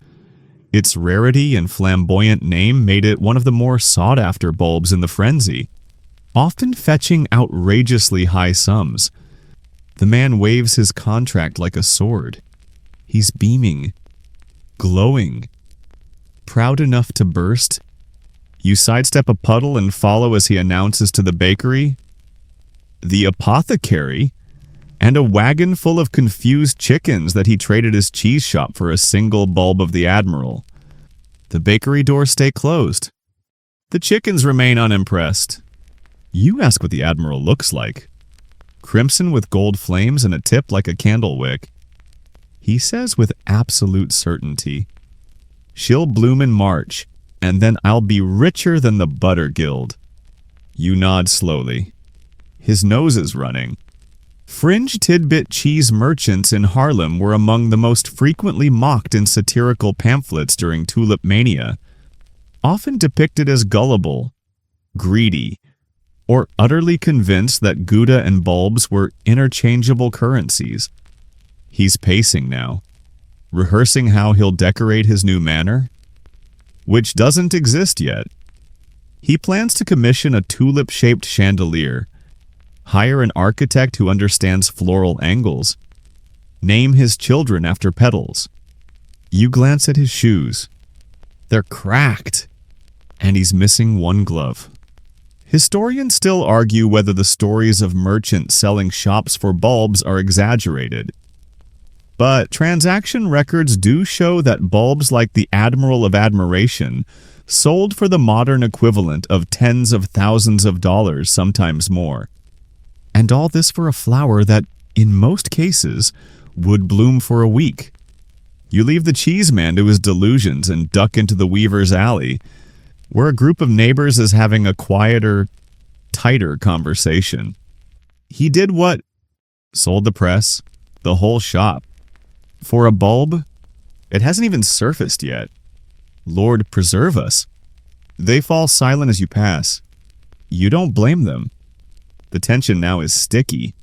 Its rarity and flamboyant name made it one of the more sought-after bulbs in the frenzy, often fetching outrageously high sums. The man waves his contract like a sword. He's beaming, glowing, proud enough to burst. You sidestep a puddle and follow as he announces to the bakery, the apothecary, and a wagon full of confused chickens that he traded his cheese shop for a single bulb of the Admiral. The bakery doors stay closed. The chickens remain unimpressed. You ask what the Admiral looks like. Crimson with gold flames and a tip like a candle wick. He says with absolute certainty, "She'll bloom in March, and then I'll be richer than the Butter Guild." You nod slowly. His nose is running. Fringe tidbit cheese merchants in Harlem were among the most frequently mocked in satirical pamphlets during Tulip Mania, often depicted as gullible, greedy, or utterly convinced that Gouda and bulbs were interchangeable currencies. He's pacing now, rehearsing how he'll decorate his new manor, which doesn't exist yet. He plans to commission a tulip-shaped chandelier, hire an architect who understands floral angles, name his children after petals. You glance at his shoes. They're cracked, and he's missing one glove. Historians still argue whether the stories of merchants selling shops for bulbs are exaggerated. But transaction records do show that bulbs like the Admiral of Admiration sold for the modern equivalent of tens of thousands of dollars, sometimes more. And all this for a flower that, in most cases, would bloom for a week. You leave the cheeseman to his delusions and duck into the weaver's alley, where a group of neighbors is having a quieter, tighter conversation. He did what? Sold the press, the whole shop. For a bulb, it hasn't even surfaced yet. Lord preserve us. They fall silent as you pass. You don't blame them. The tension now is sticky.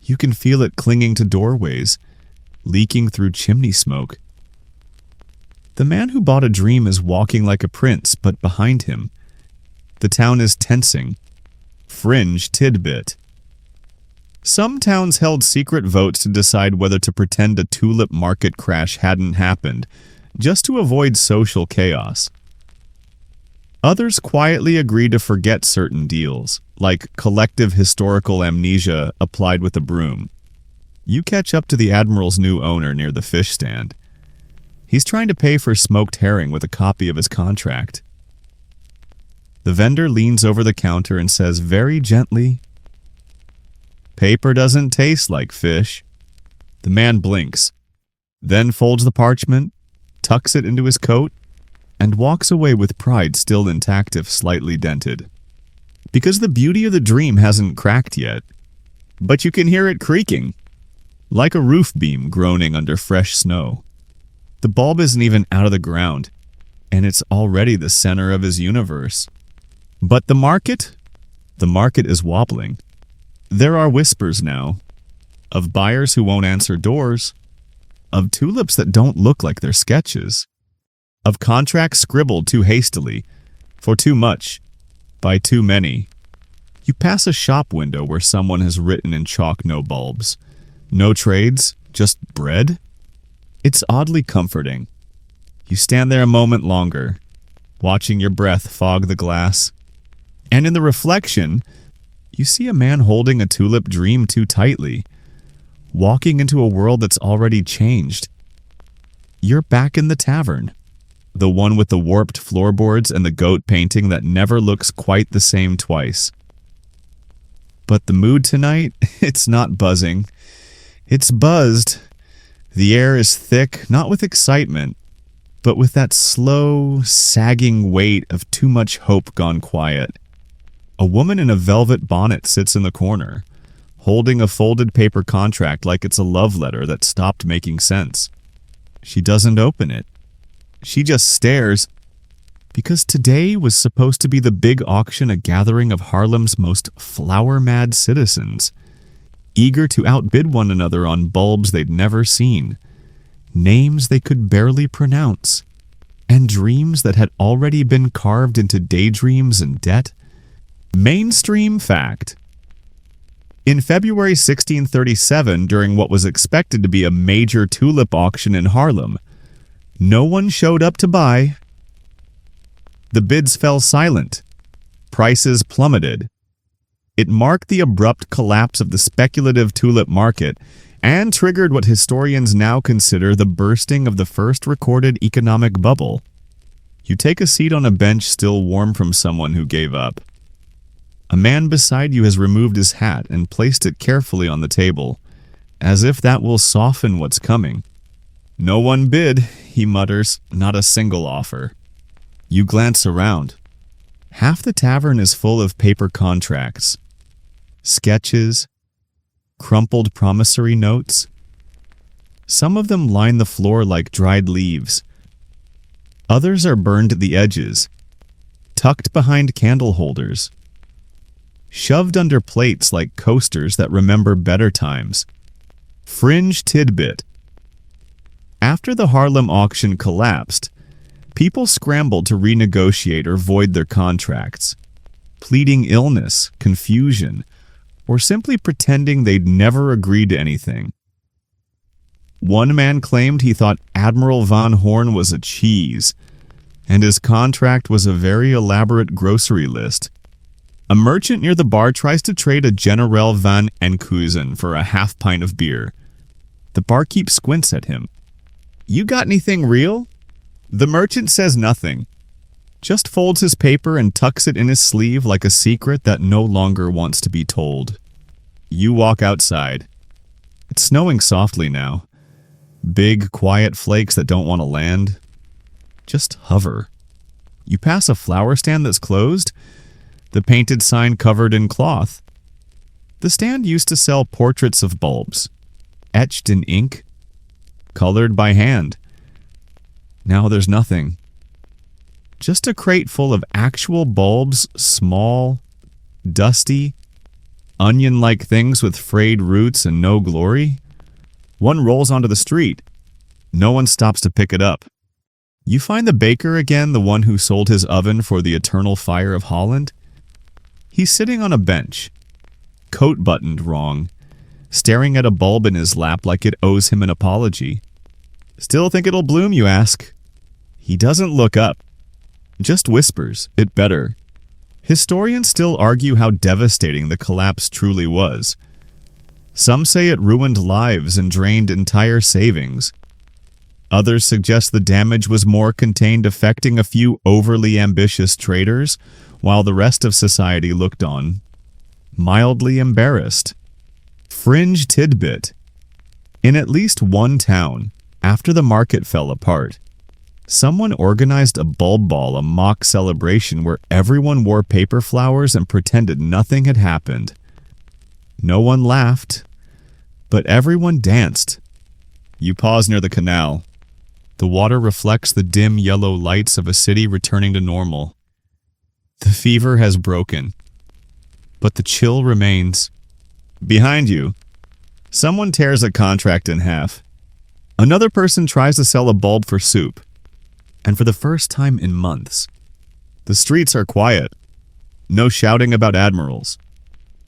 You can feel it clinging to doorways, leaking through chimney smoke. The man who bought a dream is walking like a prince, but behind him, the town is tensing. Fringe tidbit. Some towns held secret votes to decide whether to pretend a tulip market crash hadn't happened, just to avoid social chaos. Others quietly agreed to forget certain deals, like collective historical amnesia applied with a broom. You catch up to the Admiral's new owner near the fish stand. He's trying to pay for smoked herring with a copy of his contract. The vendor leans over the counter and says very gently, "Paper doesn't taste like fish." The man blinks, then folds the parchment, tucks it into his coat, and walks away with pride still intact if slightly dented. Because the beauty of the dream hasn't cracked yet, but you can hear it creaking, like a roof beam groaning under fresh snow. The bulb isn't even out of the ground, and it's already the center of his universe. But the market? The market is wobbling. There are whispers now, of buyers who won't answer doors, of tulips that don't look like they're sketches, of contracts scribbled too hastily, for too much, by too many. You pass a shop window where someone has written in chalk no bulbs, no trades, just bread. It's oddly comforting. You stand there a moment longer, watching your breath fog the glass, and in the reflection, you see a man holding a tulip dream too tightly, walking into a world that's already changed. You're back in the tavern, the one with the warped floorboards and the goat painting that never looks quite the same twice. But the mood tonight, it's not buzzing. It's buzzed. The air is thick, not with excitement, but with that slow, sagging weight of too much hope gone quiet. A woman in a velvet bonnet sits in the corner, holding a folded paper contract like it's a love letter that stopped making sense. She doesn't open it. She just stares, because today was supposed to be the big auction, a gathering of Haarlem's most flower-mad citizens, eager to outbid one another on bulbs they'd never seen, names they could barely pronounce, and dreams that had already been carved into daydreams and debt. Mainstream fact. In February 1637, during what was expected to be a major tulip auction in Haarlem, no one showed up to buy. The bids fell silent. Prices plummeted. It marked the abrupt collapse of the speculative tulip market and triggered what historians now consider the bursting of the first recorded economic bubble. You take a seat on a bench still warm from someone who gave up. A man beside you has removed his hat and placed it carefully on the table, as if that will soften what's coming. "No one bid," he mutters, "not a single offer." You glance around. Half the tavern is full of paper contracts, sketches, crumpled promissory notes. Some of them line the floor like dried leaves. Others are burned at the edges, tucked behind candle holders, shoved under plates like coasters that remember better times. Fringe tidbit. After the Haarlem auction collapsed, people scrambled to renegotiate or void their contracts, pleading illness, confusion, or simply pretending they'd never agreed to anything. One man claimed he thought Admiral von Horn was a cheese, and his contract was a very elaborate grocery list. A merchant near the bar tries to trade a General van Enkhuizen for a half pint of beer. The barkeep squints at him. "You got anything real?" The merchant says nothing, just folds his paper and tucks it in his sleeve like a secret that no longer wants to be told. You walk outside. It's snowing softly now. Big, quiet flakes that don't want to land. Just hover. You pass a flower stand that's closed, the painted sign covered in cloth. The stand used to sell portraits of bulbs, etched in ink, colored by hand. Now there's nothing. Just a crate full of actual bulbs, small, dusty, onion-like things with frayed roots and no glory. One rolls onto the street. No one stops to pick it up. You find the baker again, the one who sold his oven for the eternal fire of Holland. He's sitting on a bench, coat buttoned wrong, staring at a bulb in his lap like it owes him an apology. "Still think it'll bloom, you ask?" He doesn't look up, just whispers, "It better." Historians still argue how devastating the collapse truly was. Some say it ruined lives and drained entire savings. Others suggest the damage was more contained, affecting a few overly ambitious traders, while the rest of society looked on, mildly embarrassed. Fringe tidbit. In at least one town, after the market fell apart, someone organized a bulb ball, a mock celebration where everyone wore paper flowers and pretended nothing had happened. No one laughed, but everyone danced. You pause near the canal. The water reflects the dim yellow lights of a city returning to normal. The fever has broken, but the chill remains. Behind you, someone tears a contract in half. Another person tries to sell a bulb for soup. And for the first time in months, the streets are quiet. No shouting about admirals.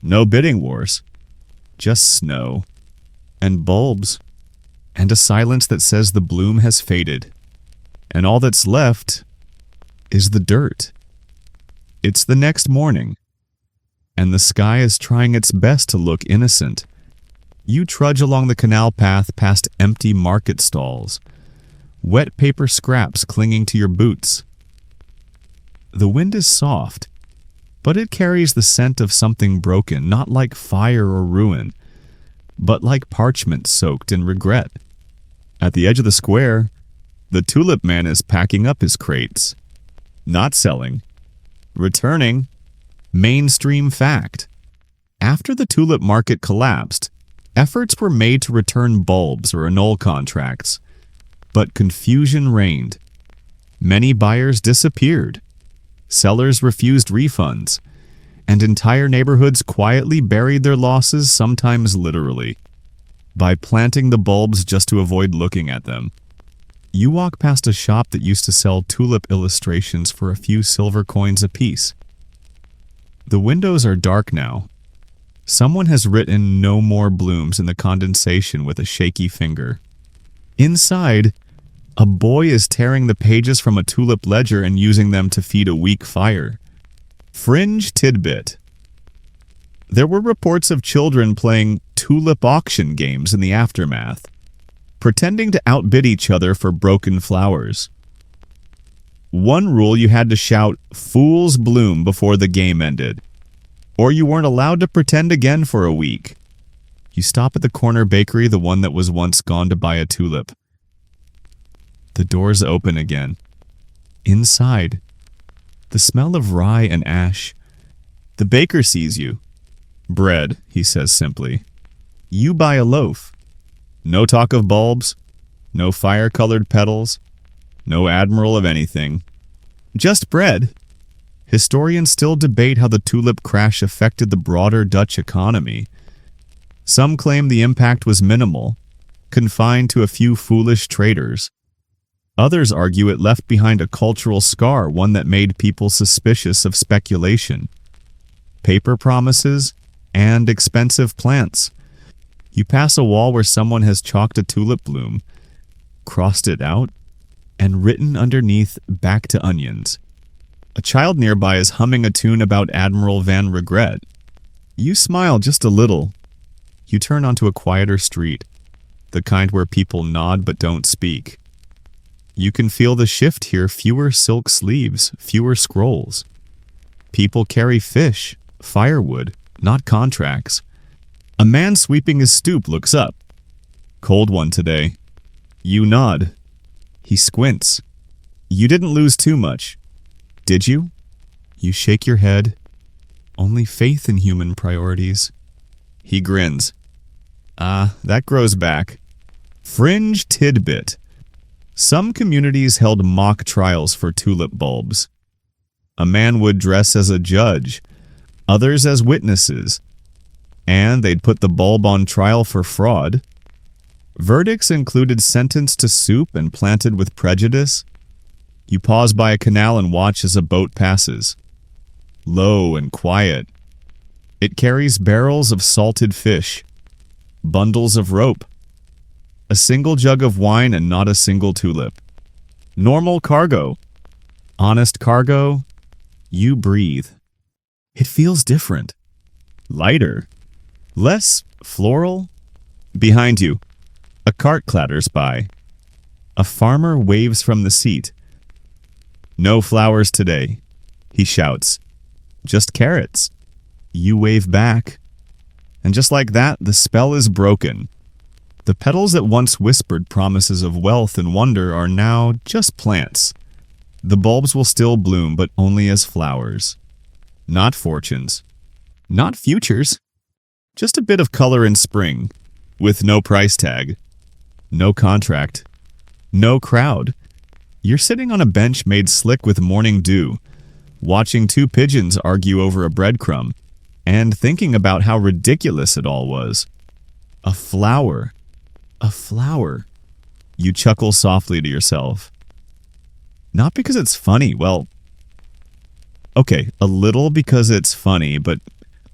No bidding wars. Just snow. And bulbs. And a silence that says the bloom has faded. And all that's left is the dirt. It's the next morning, and the sky is trying its best to look innocent. You trudge along the canal path past empty market stalls, wet paper scraps clinging to your boots. The wind is soft, but it carries the scent of something broken, not like fire or ruin, but like parchment soaked in regret. At the edge of the square, the tulip man is packing up his crates. Not selling. Returning. Mainstream fact. After the tulip market collapsed, efforts were made to return bulbs or annul contracts, but confusion reigned. Many buyers disappeared. Sellers refused refunds, and entire neighborhoods quietly buried their losses, sometimes literally, by planting the bulbs just to avoid looking at them. You walk past a shop that used to sell tulip illustrations for a few silver coins apiece. The windows are dark now. Someone has written "No more blooms" in the condensation with a shaky finger. Inside, a boy is tearing the pages from a tulip ledger and using them to feed a weak fire. Fringe tidbit. There were reports of children playing tulip auction games in the aftermath, pretending to outbid each other for broken flowers. One rule: you had to shout "Fools bloom" before the game ended, or you weren't allowed to pretend again for a week. You stop at the corner bakery, the one that was once gone to buy a tulip. The doors open again. Inside, the smell of rye and ash. The baker sees you. "Bread," he says simply. You buy a loaf. No talk of bulbs, no fire-colored petals, no admiral of anything. Just bread. Historians still debate how the tulip crash affected the broader Dutch economy. Some claim the impact was minimal, confined to a few foolish traders. Others argue it left behind a cultural scar, one that made people suspicious of speculation. Paper promises and expensive plants. You pass a wall where someone has chalked a tulip bloom, crossed it out, and written underneath "Back to Onions." A child nearby is humming a tune about Admiral Van Regret. You smile just a little. You turn onto a quieter street. the kind where people nod but don't speak. You can feel the shift here, fewer silk sleeves, fewer scrolls. People carry fish, firewood, not contracts. A man sweeping his stoop looks up. Cold one today. You nod. He squints. You didn't lose too much, did you? You shake your head. Only faith in human priorities. He grins. That grows back. Fringe tidbit. Some communities held mock trials for tulip bulbs. A man would dress as a judge, others as witnesses, and they'd put the bulb on trial for fraud. Verdicts included sentence to soup and planted with prejudice. You pause by a canal and watch as a boat passes. Low and quiet. It carries barrels of salted fish, bundles of rope, a single jug of wine and not a single tulip. Normal cargo. Honest cargo. You breathe. It feels different. Lighter. Less floral. Behind you, a cart clatters by. A farmer waves from the seat. No flowers today, he shouts. Just carrots. You wave back. And just like that, the spell is broken. The petals that once whispered promises of wealth and wonder are now just plants. The bulbs will still bloom, but only as flowers. Not fortunes. Not futures. Just a bit of color in spring, with no price tag. No contract. No crowd. You're sitting on a bench made slick with morning dew, watching two pigeons argue over a breadcrumb, and thinking about how ridiculous it all was. A flower. A flower. You chuckle softly to yourself. Not because it's funny, well, okay, a little because it's funny, but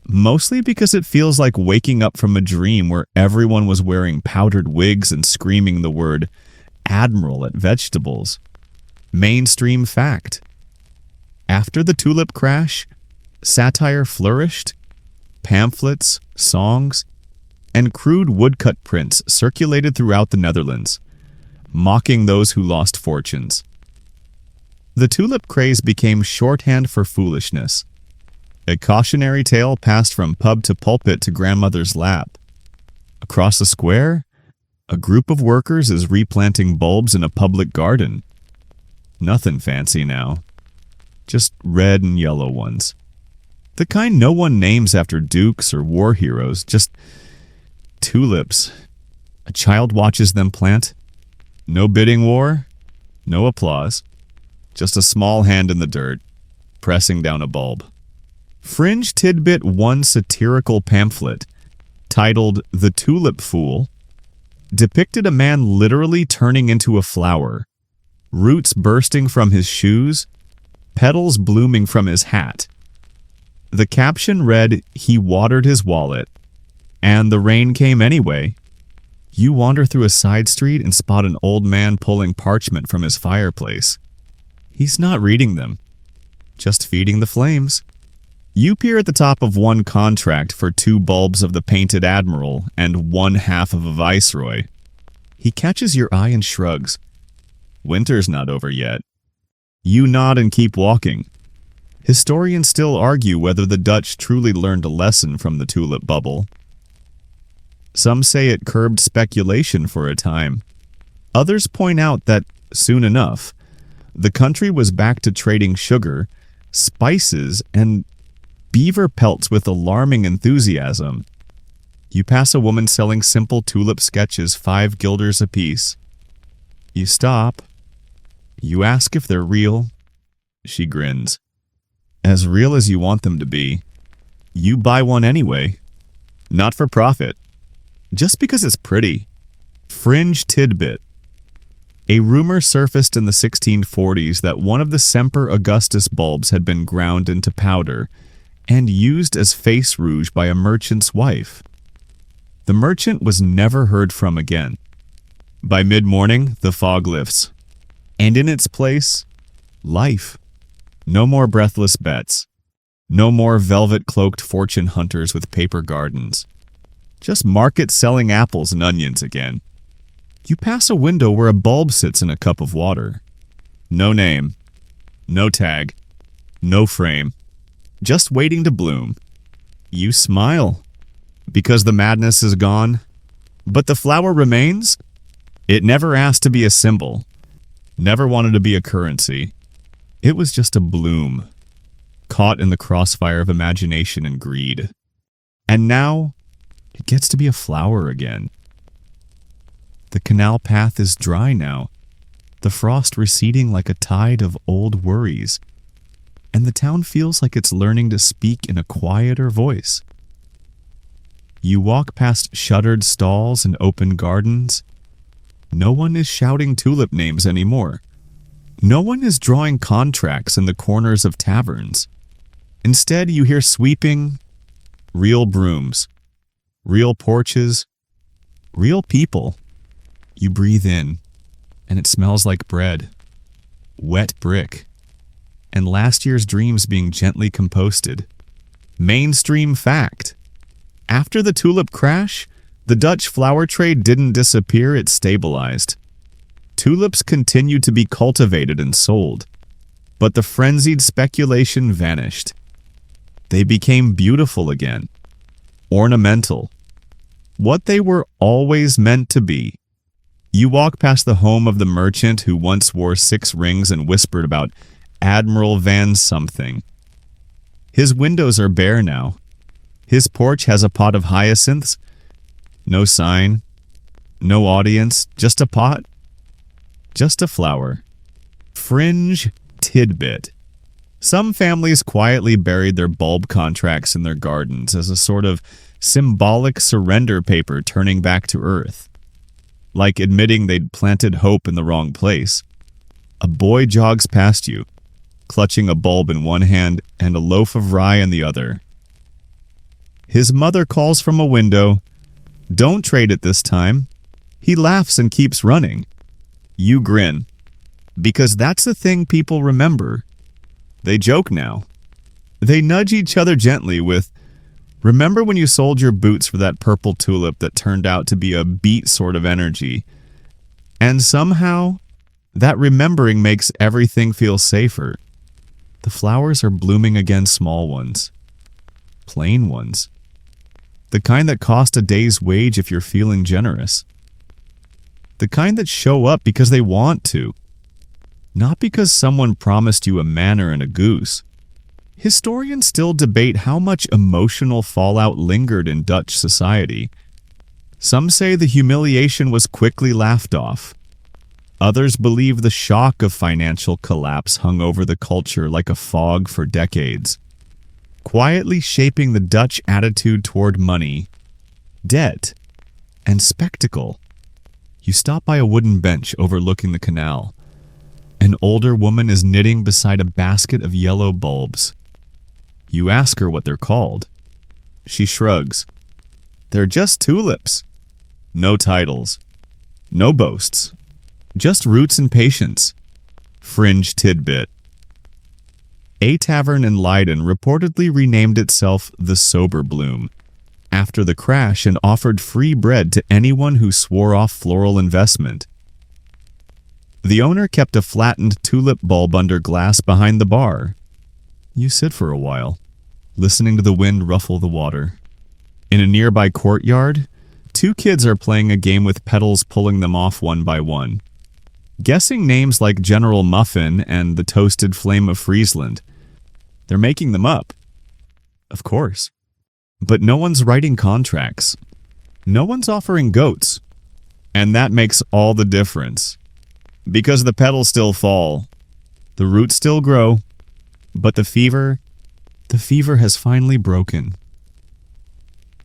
mostly because it feels like waking up from a dream where everyone was wearing powdered wigs and screaming the word Admiral at vegetables. Mainstream fact. After the tulip crash, satire flourished. Pamphlets, songs, and crude woodcut prints circulated throughout the Netherlands, mocking those who lost fortunes. The tulip craze became shorthand for foolishness, a cautionary tale passed from pub to pulpit to grandmother's lap. Across the square, a group of workers is replanting bulbs in a public garden. Nothing fancy now, just red and yellow ones. The kind no one names after dukes or war heroes, just tulips. A child watches them plant. No bidding war, no applause. Just a small hand in the dirt, pressing down a bulb. Fringe Tidbit one satirical pamphlet, titled The Tulip Fool, depicted a man literally turning into a flower, roots bursting from his shoes, petals blooming from his hat. The caption read, "He watered his wallet, and the rain came anyway." You wander through a side street and spot an old man pulling parchment from his fireplace. He's not reading them, just feeding the flames. You peer at the top of one contract for 2 bulbs of the painted admiral and 1/2 of a viceroy. He catches your eye and shrugs. Winter's not over yet. You nod and keep walking. Historians still argue whether the Dutch truly learned a lesson from the tulip bubble. Some say it curbed speculation for a time. Others point out that, soon enough, the country was back to trading sugar, spices, and beaver pelts with alarming enthusiasm. You pass a woman selling simple tulip sketches 5 guilders apiece. You stop. You ask if they're real. She grins. As real as you want them to be. You buy one anyway. Not for profit. Just because it's pretty. Fringe tidbit. A rumor surfaced in the 1640s that one of the Semper Augustus bulbs had been ground into powder and used as face rouge by a merchant's wife. The merchant was never heard from again. By mid-morning, the fog lifts. And in its place, life. No more breathless bets. No more velvet-cloaked fortune hunters with paper gardens. Just market selling apples and onions again. You pass a window where a bulb sits in a cup of water. No name, no tag, no frame, just waiting to bloom. You smile, because the madness is gone. But the flower remains. It never asked to be a symbol, never wanted to be a currency. It was just a bloom, caught in the crossfire of imagination and greed. And now, it gets to be a flower again. The canal path is dry now, the frost receding like a tide of old worries, and the town feels like it's learning to speak in a quieter voice. You walk past shuttered stalls and open gardens. No one is shouting tulip names anymore. No one is drawing contracts in the corners of taverns. Instead, you hear sweeping, real brooms, real porches, real people. You breathe in, and it smells like bread, wet brick, and last year's dreams being gently composted. Mainstream fact. After the tulip crash, the Dutch flower trade didn't disappear, it stabilized. Tulips continued to be cultivated and sold, but the frenzied speculation vanished. They became beautiful again, ornamental, what they were always meant to be. You walk past the home of the merchant who once wore 6 rings and whispered about Admiral Van something. His windows are bare now. His porch has a pot of hyacinths. No sign, no audience, just a pot, just a flower. Fringe tidbit. Some families quietly buried their bulb contracts in their gardens as a sort of symbolic surrender paper turning back to earth. Like admitting they'd planted hope in the wrong place. A boy jogs past you, clutching a bulb in one hand and a loaf of rye in the other. His mother calls from a window, "Don't trade it this time." He laughs and keeps running. You grin, because that's the thing people remember. They joke now. They nudge each other gently with, "Remember when you sold your boots for that purple tulip that turned out to be a beet sort of energy?" And somehow, that remembering makes everything feel safer. The flowers are blooming again, small ones. Plain ones. The kind that cost a day's wage if you're feeling generous. The kind that show up because they want to. Not because someone promised you a manor and a goose. Historians still debate how much emotional fallout lingered in Dutch society. Some say the humiliation was quickly laughed off. Others believe the shock of financial collapse hung over the culture like a fog for decades, quietly shaping the Dutch attitude toward money, debt, and spectacle. You stop by a wooden bench overlooking the canal. An older woman is knitting beside a basket of yellow bulbs. You ask her what they're called. She shrugs. They're just tulips. No titles. No boasts. Just roots and patience. Fringe tidbit. A tavern in Leiden reportedly renamed itself the Sober Bloom after the crash and offered free bread to anyone who swore off floral investment. The owner kept a flattened tulip bulb under glass behind the bar. You sit for a while, listening to the wind ruffle the water. In a nearby courtyard, 2 kids are playing a game with petals pulling them off one by one. Guessing names like General Muffin and the Toasted Flame of Friesland. They're making them up. Of course. But no one's writing contracts. No one's offering goats. And that makes all the difference. Because the petals still fall. The roots still grow. But the fever has finally broken.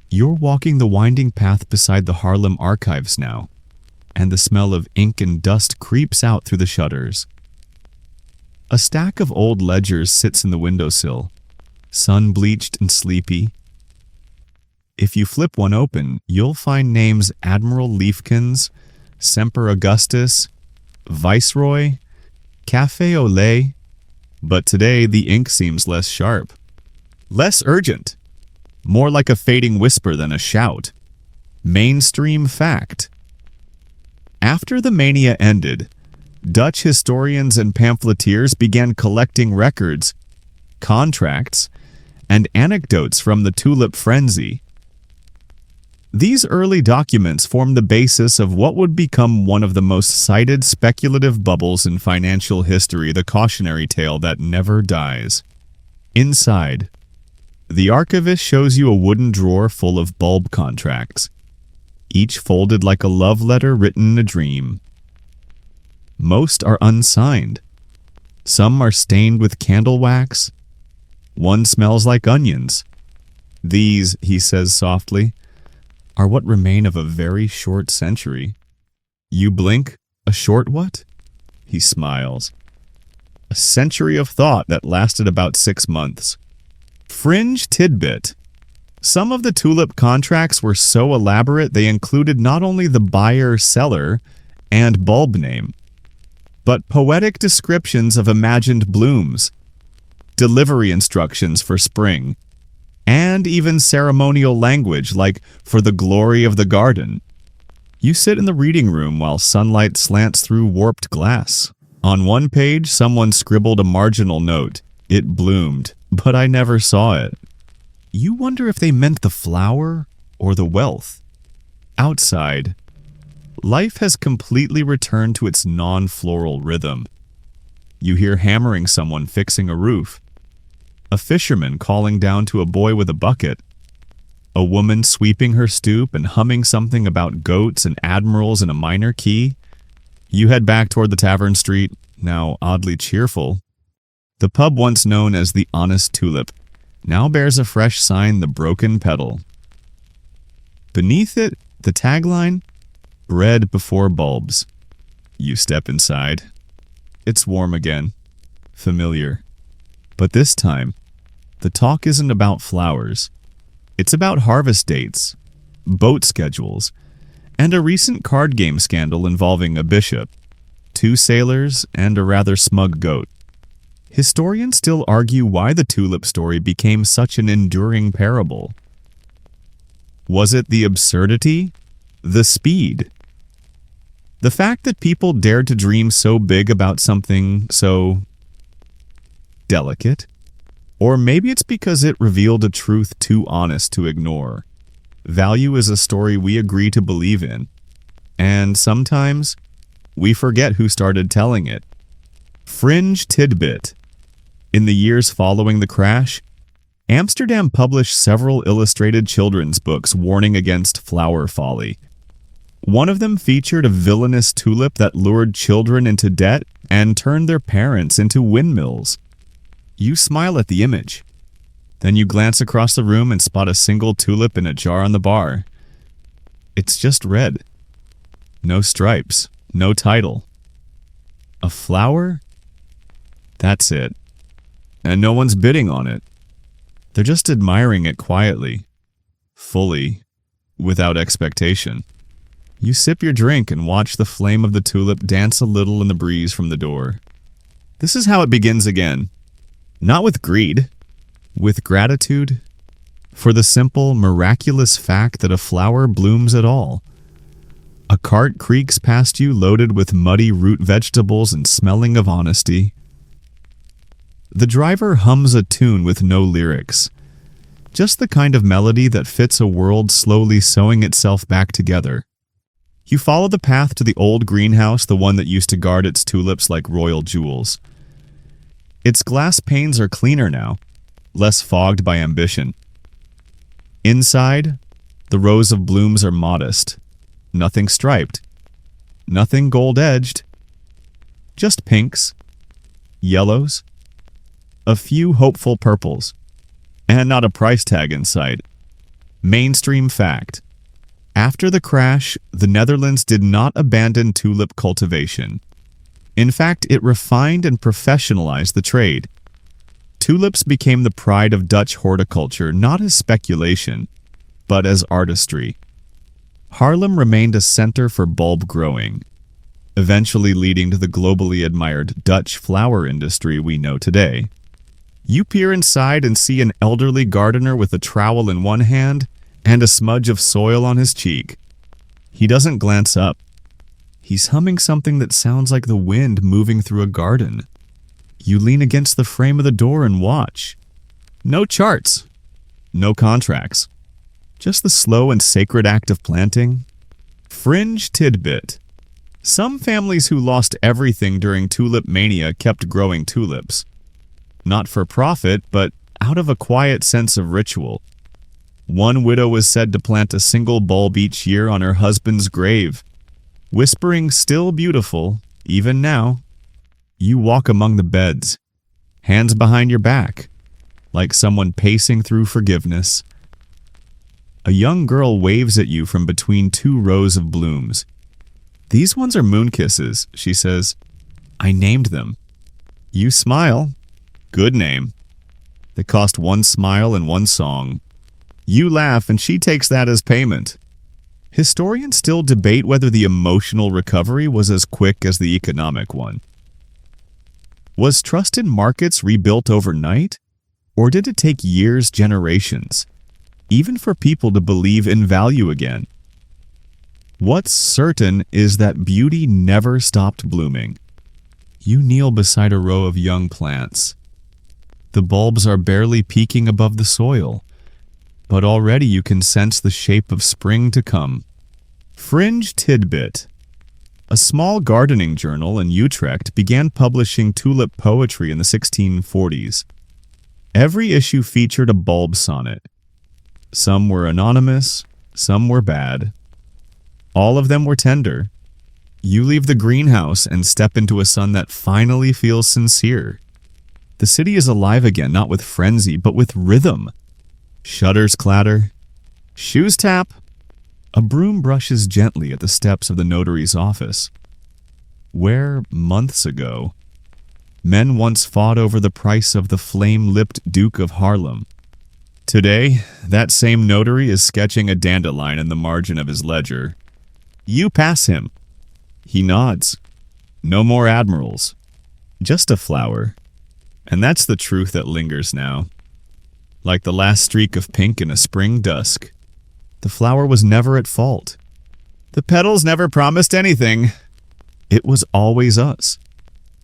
You're walking the winding path beside the Haarlem archives now, and the smell of ink and dust creeps out through the shutters. A stack of old ledgers sits in the windowsill, sun-bleached and sleepy. If you flip one open, you'll find names Admiral Leifkens, Semper Augustus, Viceroy, Café au lait, but today the ink seems less sharp, less urgent, more like a fading whisper than a shout. Mainstream fact. After the mania ended, Dutch historians and pamphleteers began collecting records, contracts, and anecdotes from the tulip frenzy. These early documents formed the basis of what would become one of the most cited speculative bubbles in financial history, the cautionary tale that never dies. Inside, the archivist shows you a wooden drawer full of bulb contracts, each folded like a love letter written in a dream. Most are unsigned. Some are stained with candle wax. One smells like onions. These, he says softly, are what remain of a very short century. You blink, a short what? He smiles. A century of thought that lasted about 6 months. Fringe tidbit. Some of the tulip contracts were so elaborate they included not only the buyer, seller, and bulb name, but poetic descriptions of imagined blooms, delivery instructions for spring, and even ceremonial language like "for the glory of the garden." You sit in the reading room while sunlight slants through warped glass. On one page, someone scribbled a marginal note. It bloomed, but I never saw it. You wonder if they meant the flower or the wealth. Outside, life has completely returned to its non-floral rhythm. You hear hammering someone fixing a roof, a fisherman calling down to a boy with a bucket, a woman sweeping her stoop and humming something about goats and admirals in a minor key. You head back toward the tavern street, now oddly cheerful. The pub once known as the Honest Tulip now bears a fresh sign, the Broken Petal. Beneath it, the tagline, "Bread before bulbs." You step inside. It's warm again, familiar. But this time, the talk isn't about flowers. It's about harvest dates, boat schedules, and a recent card game scandal involving a bishop, 2 sailors, and a rather smug goat. Historians still argue why the tulip story became such an enduring parable. Was it the absurdity? The speed? The fact that people dared to dream so big about something so delicate? Or maybe it's because it revealed a truth too honest to ignore. Value is a story we agree to believe in, and sometimes we forget who started telling it. Fringe tidbit. In the years following the crash, Amsterdam published several illustrated children's books warning against flower folly. One of them featured a villainous tulip that lured children into debt and turned their parents into windmills. You smile at the image. Then you glance across the room and spot a single tulip in a jar on the bar. It's just red. No stripes. No title. A flower? That's it. And no one's bidding on it. They're just admiring it quietly, fully, without expectation. You sip your drink and watch the flame of the tulip dance a little in the breeze from the door. This is how it begins again. Not with greed, with gratitude for the simple, miraculous fact that a flower blooms at all. A cart creaks past you loaded with muddy root vegetables and smelling of honesty. The driver hums a tune with no lyrics, just the kind of melody that fits a world slowly sewing itself back together. You follow the path to the old greenhouse, the one that used to guard its tulips like royal jewels. Its glass panes are cleaner now, less fogged by ambition. Inside, the rows of blooms are modest, nothing striped, nothing gold-edged, just pinks, yellows, a few hopeful purples, and not a price tag in sight. Mainstream fact. After the crash, the Netherlands did not abandon tulip cultivation. In fact, it refined and professionalized the trade. Tulips became the pride of Dutch horticulture, not as speculation, but as artistry. Haarlem remained a center for bulb growing, eventually leading to the globally admired Dutch flower industry we know today. You peer inside and see an elderly gardener with a trowel in one hand and a smudge of soil on his cheek. He doesn't glance up. He's humming something that sounds like the wind moving through a garden. You lean against the frame of the door and watch. No charts. No contracts. Just the slow and sacred act of planting. Fringe tidbit. Some families who lost everything during Tulip Mania kept growing tulips. Not for profit, but out of a quiet sense of ritual. One widow was said to plant a single bulb each year on her husband's grave, whispering still beautiful, even now. You walk among the beds, hands behind your back, like someone pacing through forgiveness. A young girl waves at you from between two rows of blooms. "These ones are moon kisses," she says. "I named them." You smile. Good name. They cost one smile and one song. You laugh, and she takes that as payment. Historians still debate whether the emotional recovery was as quick as the economic one. Was trust in markets rebuilt overnight? Or did it take years, generations, even for people to believe in value again? What's certain is that beauty never stopped blooming. You kneel beside a row of young plants. The bulbs are barely peeking above the soil, but already you can sense the shape of spring to come. Fringe tidbit. A small gardening journal in Utrecht began publishing tulip poetry in the 1640s. Every issue featured a bulb sonnet. Some were anonymous, some were bad. All of them were tender. You leave the greenhouse and step into a sun that finally feels sincere. The city is alive again, not with frenzy, but with rhythm. Shutters clatter. Shoes tap. A broom brushes gently at the steps of the notary's office. Where, months ago, men once fought over the price of the flame-lipped Duke of Haarlem. Today, that same notary is sketching a dandelion in the margin of his ledger. You pass him. He nods. No more admirals. Just a flower. And that's the truth that lingers now. Like the last streak of pink in a spring dusk. The flower was never at fault. The petals never promised anything. It was always us.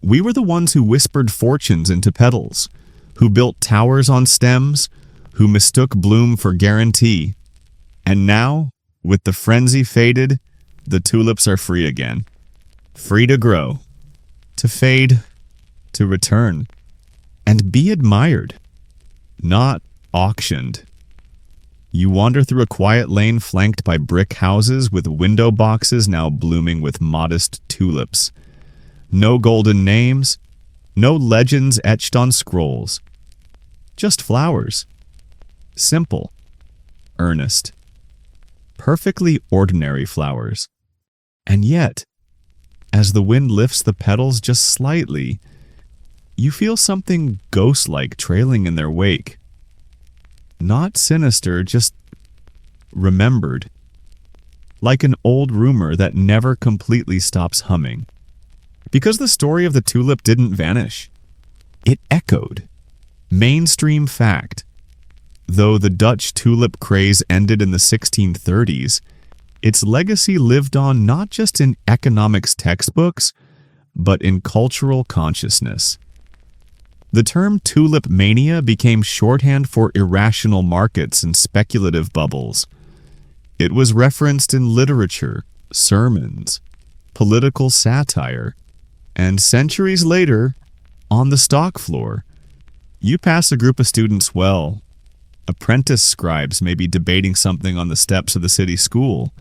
We were the ones who whispered fortunes into petals, who built towers on stems, who mistook bloom for guarantee. And now, with the frenzy faded, the tulips are free again. Free to grow, to fade, to return, and be admired, not auctioned. You wander through a quiet lane flanked by brick houses with window boxes now blooming with modest tulips. No golden names, no legends etched on scrolls. Just flowers. Simple, earnest, perfectly ordinary flowers. And yet, as the wind lifts the petals just slightly, you feel something ghost-like trailing in their wake. Not sinister, just remembered. Like an old rumor that never completely stops humming. Because the story of the tulip didn't vanish. It echoed. Mainstream fact. Though the Dutch tulip craze ended in the 1630s, its legacy lived on not just in economics textbooks, but in cultural consciousness. The term tulip mania became shorthand for irrational markets and speculative bubbles. It was referenced in literature, sermons, political satire, and centuries later, on the stock floor. You pass a group of students well. Apprentice scribes may be debating something on the steps of the city school.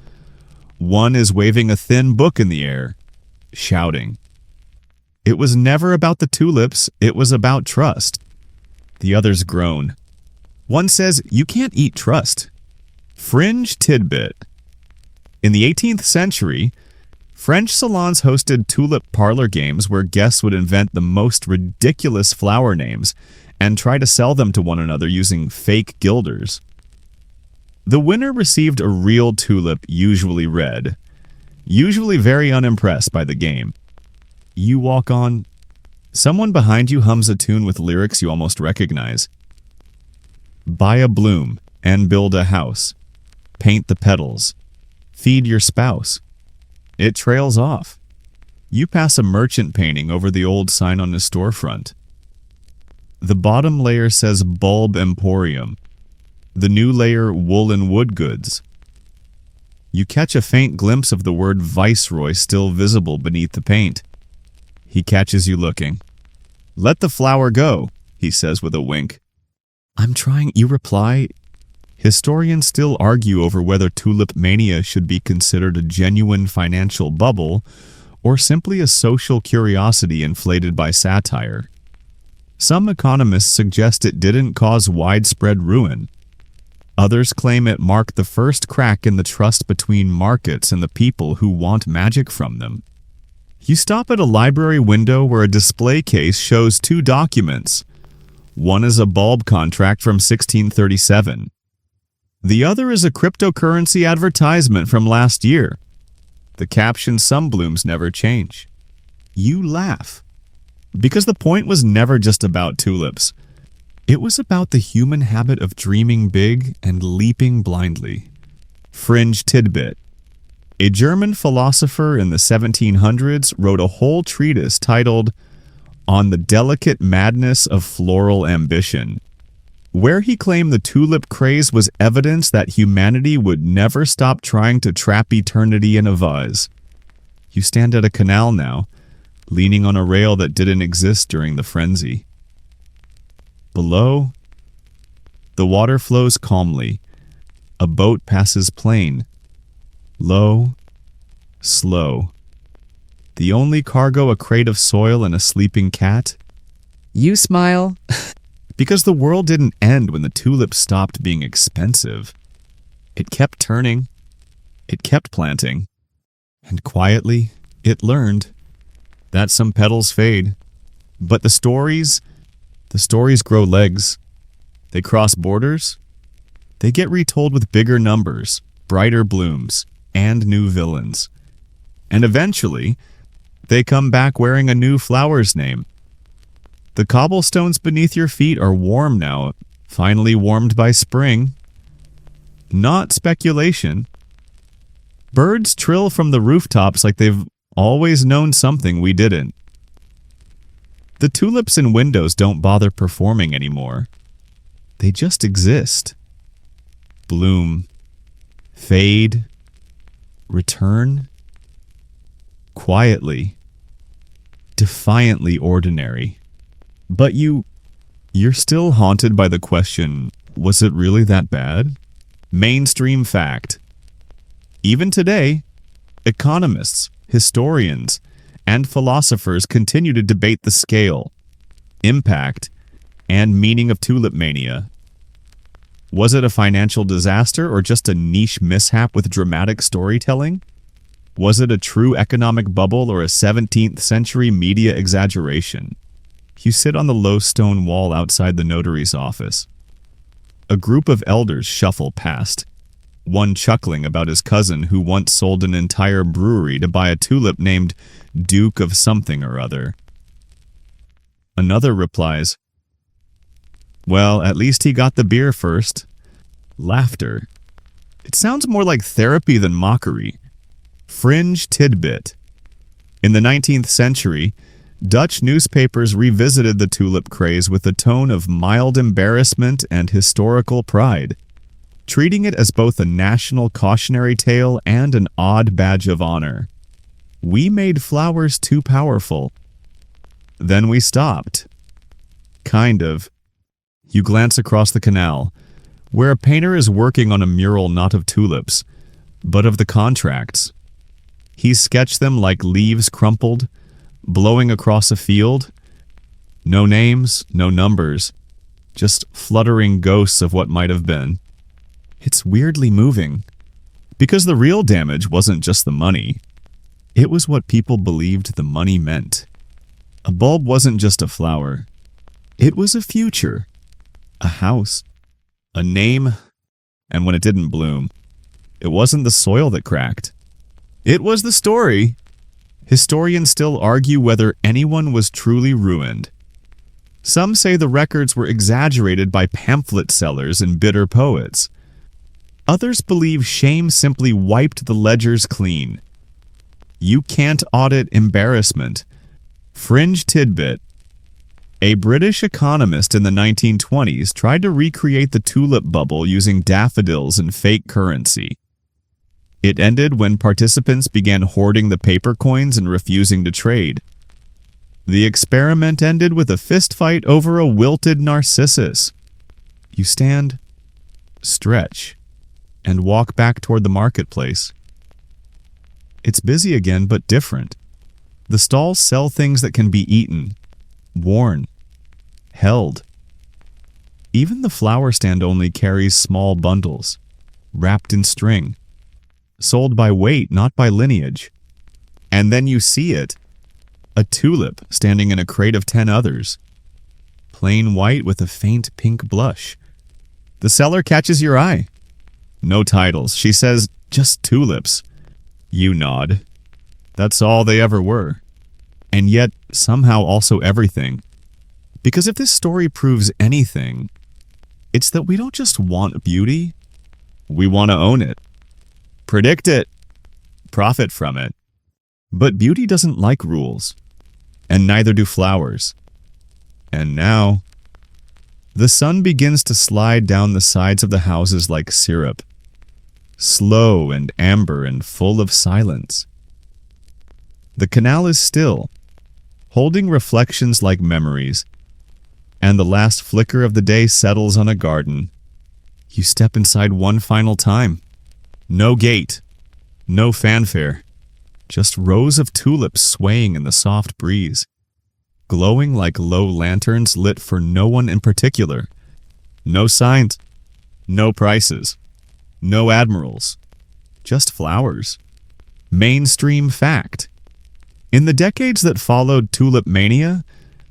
One is waving a thin book in the air, shouting. It was never about the tulips, it was about trust. The others groan. One says, you can't eat trust. Fringe tidbit. In the 18th century, French salons hosted tulip parlor games where guests would invent the most ridiculous flower names and try to sell them to one another using fake guilders. The winner received a real tulip, usually red, usually very unimpressed by the game. You walk on. Someone behind you hums a tune with lyrics you almost recognize. Buy a bloom and build a house. Paint the petals. Feed your spouse. It trails off. You pass a merchant painting over the old sign on his storefront. The bottom layer says Bulb Emporium. The new layer, Wool and Wood Goods. You catch a faint glimpse of the word Viceroy still visible beneath the paint. He catches you looking. "Let the flower go," he says with a wink. "I'm trying," you reply. Historians still argue over whether Tulip Mania should be considered a genuine financial bubble or simply a social curiosity inflated by satire. Some economists suggest it didn't cause widespread ruin. Others claim it marked the first crack in the trust between markets and the people who want magic from them. You stop at a library window where a display case shows two documents. One is a bulb contract from 1637. The other is a cryptocurrency advertisement from last year. The caption, "Some blooms never change." You laugh. Because the point was never just about tulips. It was about the human habit of dreaming big and leaping blindly. Fringe tidbit. A German philosopher in the 1700s wrote a whole treatise titled On the Delicate Madness of Floral Ambition, where he claimed the tulip craze was evidence that humanity would never stop trying to trap eternity in a vase. You stand at a canal now, leaning on a rail that didn't exist during the frenzy. Below, the water flows calmly. A boat passes plain. Low, slow. The only cargo, a crate of soil and a sleeping cat. You smile. Because the world didn't end when the tulips stopped being expensive. It kept turning. It kept planting. And quietly, it learned that some petals fade. But the stories grow legs. They cross borders. They get retold with bigger numbers, brighter blooms, and new villains. And eventually, they come back wearing a new flower's name. The cobblestones beneath your feet are warm now, finally warmed by spring. Not speculation. Birds trill from the rooftops like they've always known something we didn't. The tulips in windows don't bother performing anymore. They just exist. Bloom. Fade. Return. Quietly. Defiantly ordinary. But you're still haunted by the question, was it really that bad? Mainstream fact. Even today, economists, historians, and philosophers continue to debate the scale, impact, and meaning of tulip mania. Was it a financial disaster or just a niche mishap with dramatic storytelling? Was it a true economic bubble or a 17th century media exaggeration? You sit on the low stone wall outside the notary's office. A group of elders shuffle past, one chuckling about his cousin who once sold an entire brewery to buy a tulip named Duke of something or other. Another replies, "Well, at least he got the beer first." Laughter. It sounds more like therapy than mockery. Fringe tidbit. In the 19th century, Dutch newspapers revisited the tulip craze with a tone of mild embarrassment and historical pride, treating it as both a national cautionary tale and an odd badge of honor. We made flowers too powerful. Then we stopped. Kind of. You glance across the canal, where a painter is working on a mural not of tulips, but of the contracts. He's sketched them like leaves crumpled, blowing across a field. No names, no numbers, just fluttering ghosts of what might have been. It's weirdly moving, because the real damage wasn't just the money. It was what people believed the money meant. A bulb wasn't just a flower. It was a future, a house, a name, and when it didn't bloom, it wasn't the soil that cracked. It was the story. Historians still argue whether anyone was truly ruined. Some say the records were exaggerated by pamphlet sellers and bitter poets. Others believe shame simply wiped the ledgers clean. You can't audit embarrassment. Fringe tidbit. A British economist in the 1920s tried to recreate the tulip bubble using daffodils and fake currency. It ended when participants began hoarding the paper coins and refusing to trade. The experiment ended with a fistfight over a wilted narcissus. You stand, stretch, and walk back toward the marketplace. It's busy again, but different. The stalls sell things that can be eaten, worn, held. Even the flower stand only carries small bundles, wrapped in string, sold by weight, not by lineage. And then you see it, a tulip standing in a crate of 10 others, plain white with a faint pink blush. The seller catches your eye. No titles. She says, just tulips. You nod. That's all they ever were. And yet, somehow also everything. Because if this story proves anything, it's that we don't just want beauty, we want to own it, predict it, profit from it. But beauty doesn't like rules, and neither do flowers. And now, the sun begins to slide down the sides of the houses like syrup, slow and amber and full of silence. The canal is still, holding reflections like memories, and the last flicker of the day settles on a garden. You step inside one final time. No gate, no fanfare, just rows of tulips swaying in the soft breeze, glowing like low lanterns lit for no one in particular. No signs, no prices, no admirals, just flowers. Mainstream fact. In the decades that followed Tulip Mania,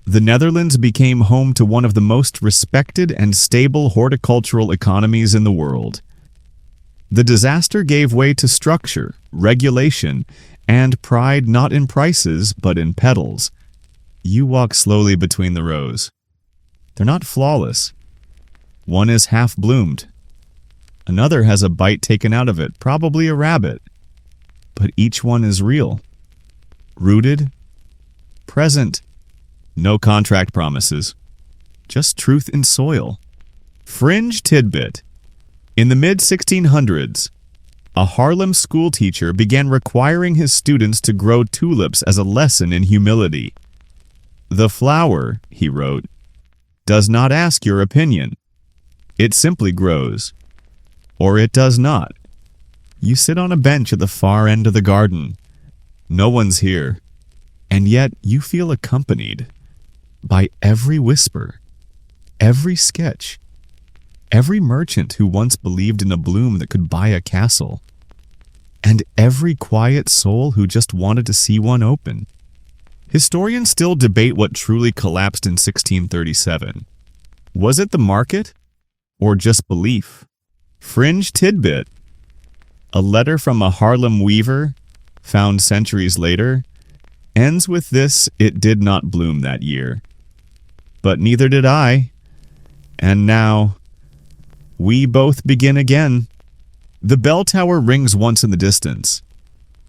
the Netherlands became home to one of the most respected and stable horticultural economies in the world. The disaster gave way to structure, regulation, and pride not in prices but in petals. You walk slowly between the rows. They're not flawless. One is half bloomed. Another has a bite taken out of it, probably a rabbit. But each one is real. Rooted, present, no contract promises, just truth in soil. Fringe tidbit. In the mid-1600s, a Haarlem schoolteacher began requiring his students to grow tulips as a lesson in humility. The flower, he wrote, does not ask your opinion. It simply grows. Or it does not. You sit on a bench at the far end of the garden. No one's here, and yet you feel accompanied by every whisper, every sketch, every merchant who once believed in a bloom that could buy a castle, and every quiet soul who just wanted to see one open. Historians still debate what truly collapsed in 1637. Was it the market, or just belief? Fringe tidbit. A letter from a Haarlem weaver, found centuries later, ends with this: it did not bloom that year. But neither did I. And now, we both begin again. The bell tower rings once in the distance.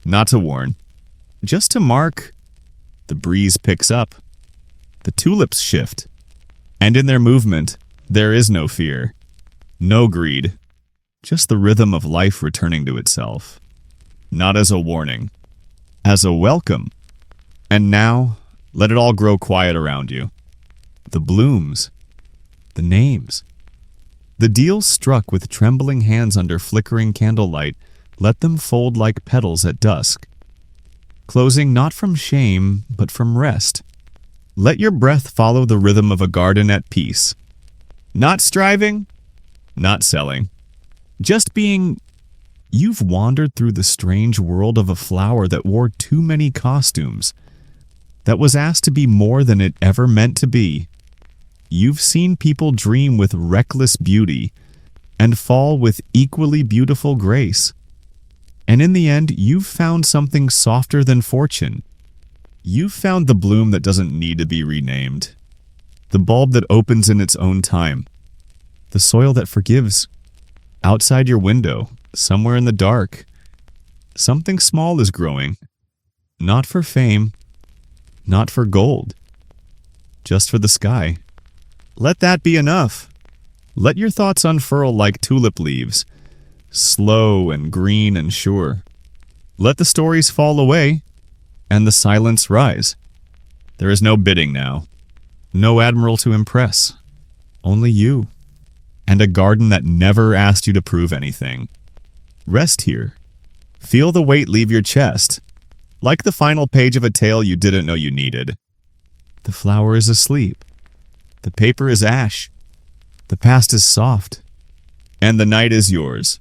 Not to warn, just to mark. The breeze picks up. The tulips shift. And in their movement, there is no fear, no greed, just the rhythm of life returning to itself. Not as a warning, as a welcome. And now, let it all grow quiet around you. The blooms, the names. The deals struck with trembling hands under flickering candlelight, let them fold like petals at dusk. Closing not from shame, but from rest. Let your breath follow the rhythm of a garden at peace. Not striving, not selling. Just being. You've wandered through the strange world of a flower that wore too many costumes, that was asked to be more than it ever meant to be. You've seen people dream with reckless beauty and fall with equally beautiful grace. And in the end, you've found something softer than fortune. You've found the bloom that doesn't need to be renamed, the bulb that opens in its own time, the soil that forgives. Outside your window, somewhere in the dark, something small is growing, Not for fame, not for gold, just for the sky. Let that be enough. Let your thoughts unfurl like tulip leaves, slow and green and sure. Let the stories fall away, and the silence rise. There is no bidding now, no admiral to impress, only you, and a garden that never asked you to prove anything. Rest here. Feel the weight leave your chest, like the final page of a tale you didn't know you needed. The flower is asleep. The paper is ash. The past is soft. And the night is yours.